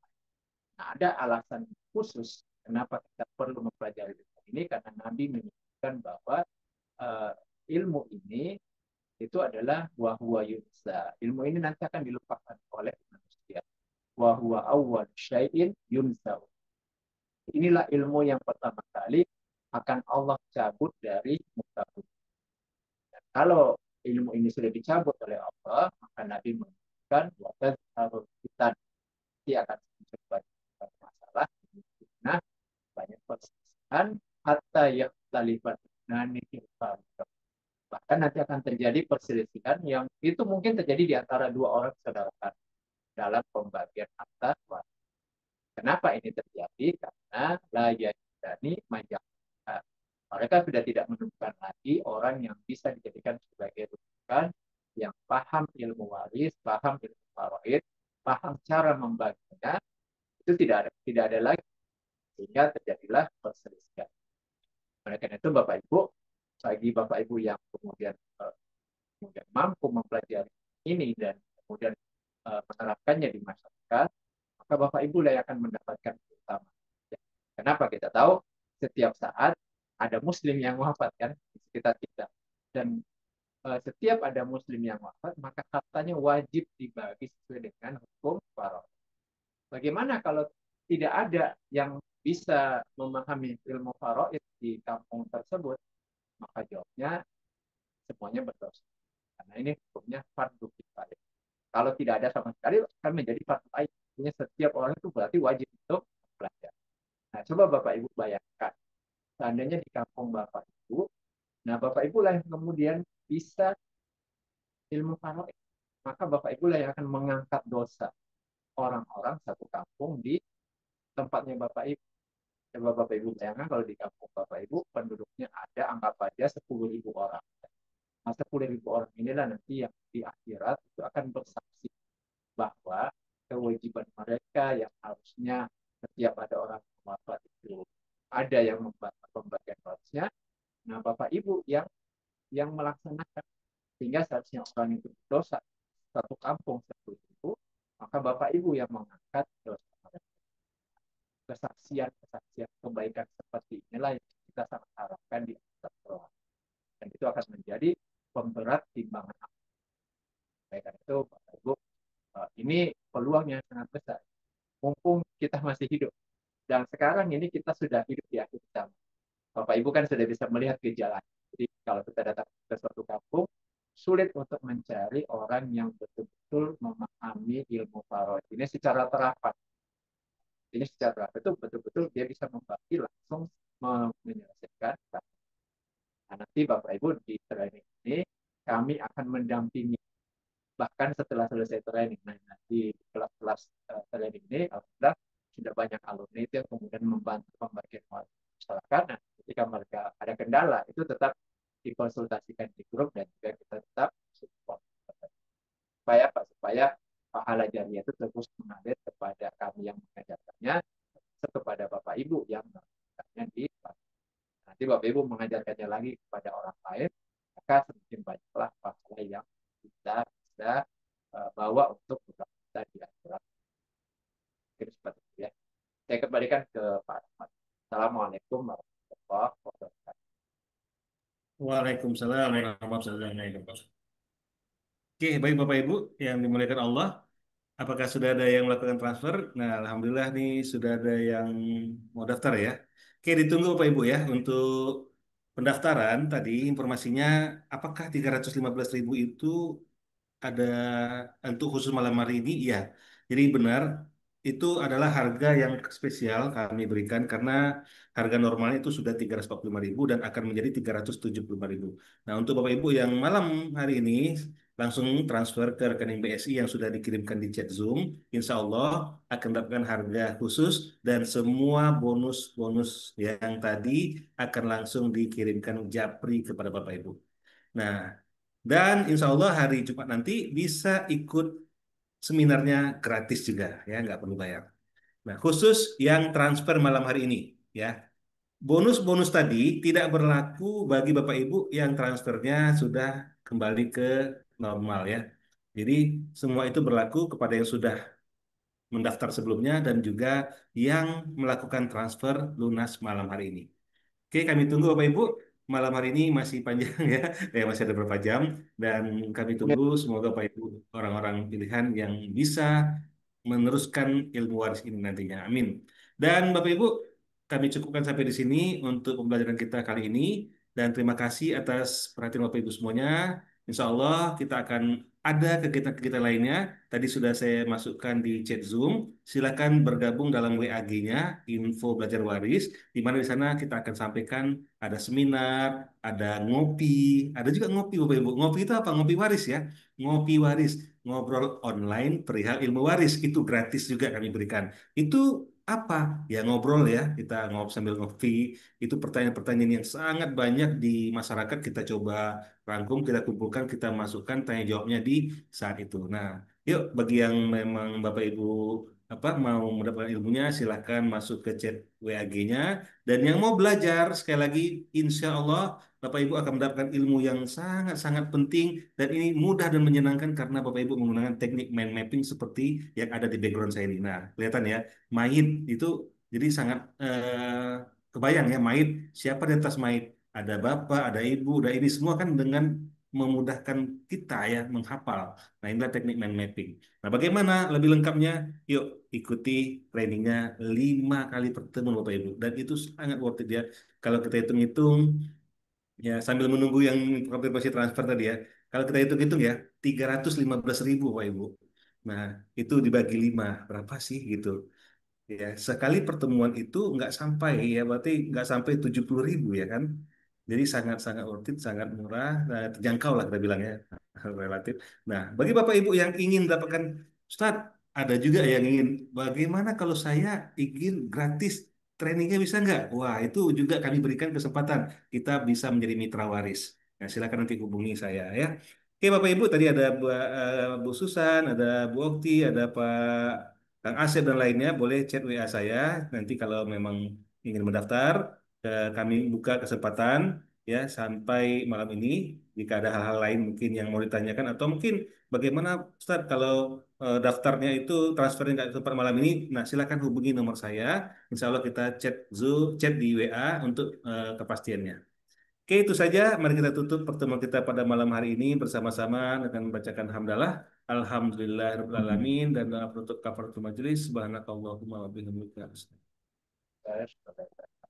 Nah, ada alasan khusus kenapa kita perlu mempelajari ini, karena Nabi menyebutkan bahwa ilmu ini itu adalah wahwa yunsa. Ilmu ini nanti akan dilupakan oleh manusia. Wahwa awwal syai'in yunsa. Inilah ilmu yang pertama kali akan Allah cabut dari muka bumi. Kalau ilmu ini sudah dicabut oleh Allah, maka Nabi mengatakan wadah harus kita dia akan mencoba masalah. Nah, banyak perselisihan hatta yang talibat nani. Bahkan nanti akan terjadi perselisihan yang itu mungkin terjadi di antara dua orang saudara dalam pembagian harta. Kenapa ini terjadi? Karena la yajidani majahkan. Mereka sudah tidak menemukan lagi orang yang bisa dijadikan sebagai rujukan, yang paham ilmu waris, paham ilmu faraid, paham cara membaginya. Itu tidak ada lagi, sehingga terjadilah perselisihan. Oleh karena itu Bapak Ibu, bagi Bapak Ibu yang kemudian mampu mempelajari ini dan kemudian menerapkannya di masyarakat, maka Bapak Ibu lah akan mendapatkan keutamaan. Kenapa? Kita tahu setiap saat ada Muslim yang wafat kan di sekitar kita, dan setiap ada Muslim yang wafat, maka hartanya wajib dibagi sesuai dengan hukum faraid. Bagaimana kalau tidak ada yang bisa memahami ilmu faraid di kampung tersebut? Maka jawabnya semuanya berdosa. Karena ini hukumnya fardu kifayah. Kalau tidak ada sama sekali akan menjadi fardu ain. Artinya setiap orang itu berarti wajib untuk belajar. Nah, coba Bapak Ibu bayangkan, seandainya di kampung Bapak Ibu, nah Bapak Ibu lah yang kemudian bisa ilmu faraid, maka Bapak Ibu lah yang akan mengangkat dosa orang-orang satu kampung di tempatnya Bapak Ibu. Coba Bapak Ibu bayangkan kalau di kampung Bapak Ibu penduduknya ada anggap aja 10.000 orang. Nah, 10.000 orang inilah nanti yang di akhirat itu akan bersaksi bahwa kewajiban mereka yang harusnya setiap ada orang wafat itu ada yang membantu pembagian warisnya. Nah, Bapak Ibu yang melaksanakan, sehingga seharusnya orang itu dosa satu kampung 10.000, maka Bapak Ibu yang mengangkat dosa mereka. Kesaksian kebaikan seperti inilah yang kita sangat harapkan di atas bawah. Dan itu akan menjadi pemberat timbangan amal. Oleh karena itu, Bapak Ibu, ini peluang yang sangat besar. Mumpung kita masih hidup. Dan sekarang ini kita sudah hidup di akhir zaman. Bapak Ibu kan sudah bisa melihat gejala. Jadi kalau kita datang ke suatu kampung, sulit untuk mencari orang yang betul-betul memahami ilmu faraid ini secara terapan. Ini secara terapan itu betul-betul dia bisa membagi langsung menyelesaikan. Nah, nanti Bapak Ibu di training ini kami akan mendampingi bahkan setelah selesai training. Nah, di kelas-kelas training ini alhamdulillah sudah banyak alumni itu yang kemudian membantu pembagian masyarakat. Nah, ketika mereka ada kendala itu tetap dikonsultasikan di grup dan juga kita tetap support. Supaya pahala jariah itu terus mengalir kepada kami yang mengajarkannya, kepada Bapak Ibu yang mengajarkannya di nanti Bapak Ibu mengajarkannya lagi kepada orang lain, maka semakin banyaklah pahala yang kita bisa bawa untuk kita di akhirat. Mungkin seperti itu ya. Saya kembalikan ke Pak Ahmad. Assalamualaikum warahmatullahi wabarakatuh. Waalaikumsalam warahmatullahi wabarakatuh. Oke, baik Bapak Ibu yang dimuliakan Allah. Apakah sudah ada yang melakukan transfer? Nah, alhamdulillah nih sudah ada yang mau daftar ya. Oke, ditunggu Bapak Ibu ya untuk pendaftaran tadi informasinya apakah 315.000 itu ada untuk khusus malam hari ini? Iya. Jadi benar itu adalah harga yang spesial kami berikan karena harga normalnya itu sudah 345.000 dan akan menjadi 375.000. Nah, untuk Bapak Ibu yang malam hari ini langsung transfer ke rekening BSI yang sudah dikirimkan di chat Zoom, insya Allah akan mendapatkan harga khusus dan semua bonus-bonus yang tadi akan langsung dikirimkan japri kepada Bapak Ibu. Nah, dan insya Allah hari Jumat nanti bisa ikut seminarnya gratis juga ya, nggak perlu bayar. Nah, khusus yang transfer malam hari ini ya. Bonus-bonus tadi tidak berlaku bagi Bapak Ibu yang transfernya sudah kembali ke normal ya. Jadi semua itu berlaku kepada yang sudah mendaftar sebelumnya dan juga yang melakukan transfer lunas malam hari ini. Oke, kami tunggu Bapak Ibu. Malam hari ini masih panjang ya, masih ada beberapa jam dan kami tunggu semoga Bapak Ibu orang-orang pilihan yang bisa meneruskan ilmu waris ini nantinya. Amin. Dan Bapak Ibu, kami cukupkan sampai di sini untuk pembelajaran kita kali ini. Dan terima kasih atas perhatian Bapak Ibu semuanya. Insya Allah kita akan ada kegiatan-kegiatan lainnya. Tadi sudah saya masukkan di chat Zoom. Silakan bergabung dalam WAG-nya, info belajar waris, di mana di sana kita akan sampaikan ada seminar, ada ngopi, ada juga ngopi Bapak Ibu. Ngopi itu apa? Ngopi waris ya. Ngopi waris, ngobrol online perihal ilmu waris itu gratis juga kami berikan. Itu apa? Ya ngobrol ya, kita ngobrol sambil ngopi. Itu pertanyaan-pertanyaan yang sangat banyak di masyarakat kita coba rangkum, kita kumpulkan, kita masukkan tanya jawabnya di saat itu. Nah, yuk bagi yang memang Bapak Ibu mau mendapatkan ilmunya silahkan masuk ke chat WAG-nya dan yang mau belajar sekali lagi insya Allah Bapak Ibu akan mendapatkan ilmu yang sangat-sangat penting dan ini mudah dan menyenangkan karena Bapak Ibu menggunakan teknik mind mapping seperti yang ada di background saya ini. Nah, kelihatan ya, Mait itu jadi sangat kebayang ya Mait, siapa di atas Mait? Ada Bapak, ada Ibu, ada ini semua kan dengan memudahkan kita ya menghafal. Nah, inilah teknik mind mapping. Nah, bagaimana lebih lengkapnya? Yuk ikuti trainingnya 5 kali pertemuan Bapak Ibu dan itu sangat worth it ya. Kalau kita hitung-hitung ya sambil menunggu yang konfirmasi transfer tadi ya. Kalau kita hitung-hitung ya 315.000 Bapak Ibu. Nah, itu dibagi 5 berapa sih gitu. Ya, sekali pertemuan itu nggak sampai ya, berarti nggak sampai 70.000 ya kan. Jadi sangat-sangat worth it, sangat murah, nah, terjangkau lah kita bilangnya relatif. Nah, bagi Bapak Ibu yang ingin mendapatkan, Ustadz, ada juga yang ingin, bagaimana kalau saya ingin gratis trainingnya bisa nggak? Wah, itu juga kami berikan kesempatan. Kita bisa menjadi mitra waris. Nah, silakan nanti hubungi saya ya. Oke, Bapak Ibu, tadi ada Bu Susan, ada Bu Okti, ada Pak Kang Asep dan lainnya boleh chat WA saya. Nanti kalau memang ingin mendaftar, kami buka kesempatan ya sampai malam ini. Jika ada hal-hal lain mungkin yang mau ditanyakan atau mungkin bagaimana Ustaz kalau daftarnya itu transfernya nggak sempat malam ini, nah silakan hubungi nomor saya. Insya Allah kita chat Zoom, chat di WA untuk kepastiannya. Oke, itu saja. Mari kita tutup pertemuan kita pada malam hari ini bersama-sama dengan membacakan hamdalah. Alhamdulillahirrahmanirrahim dan doa penutup kafaratul majelis. Subhanakallahumma wa bihamdika.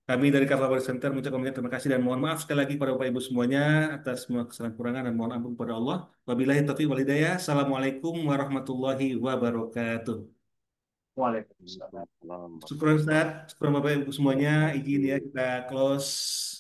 Kami dari Kafawari Center mengucapkan banyak terima kasih dan mohon maaf sekali lagi kepada Bapak Ibu semuanya atas semua kesalahan kurangan dan mohon ampun kepada Allah. Wabillahi taufiq wal hidayah. Assalamualaikum warahmatullahi wabarakatuh. Waalaikumsalam. Syukur Ustaz, syukur Bapak Ibu semuanya. Izin ya kita close.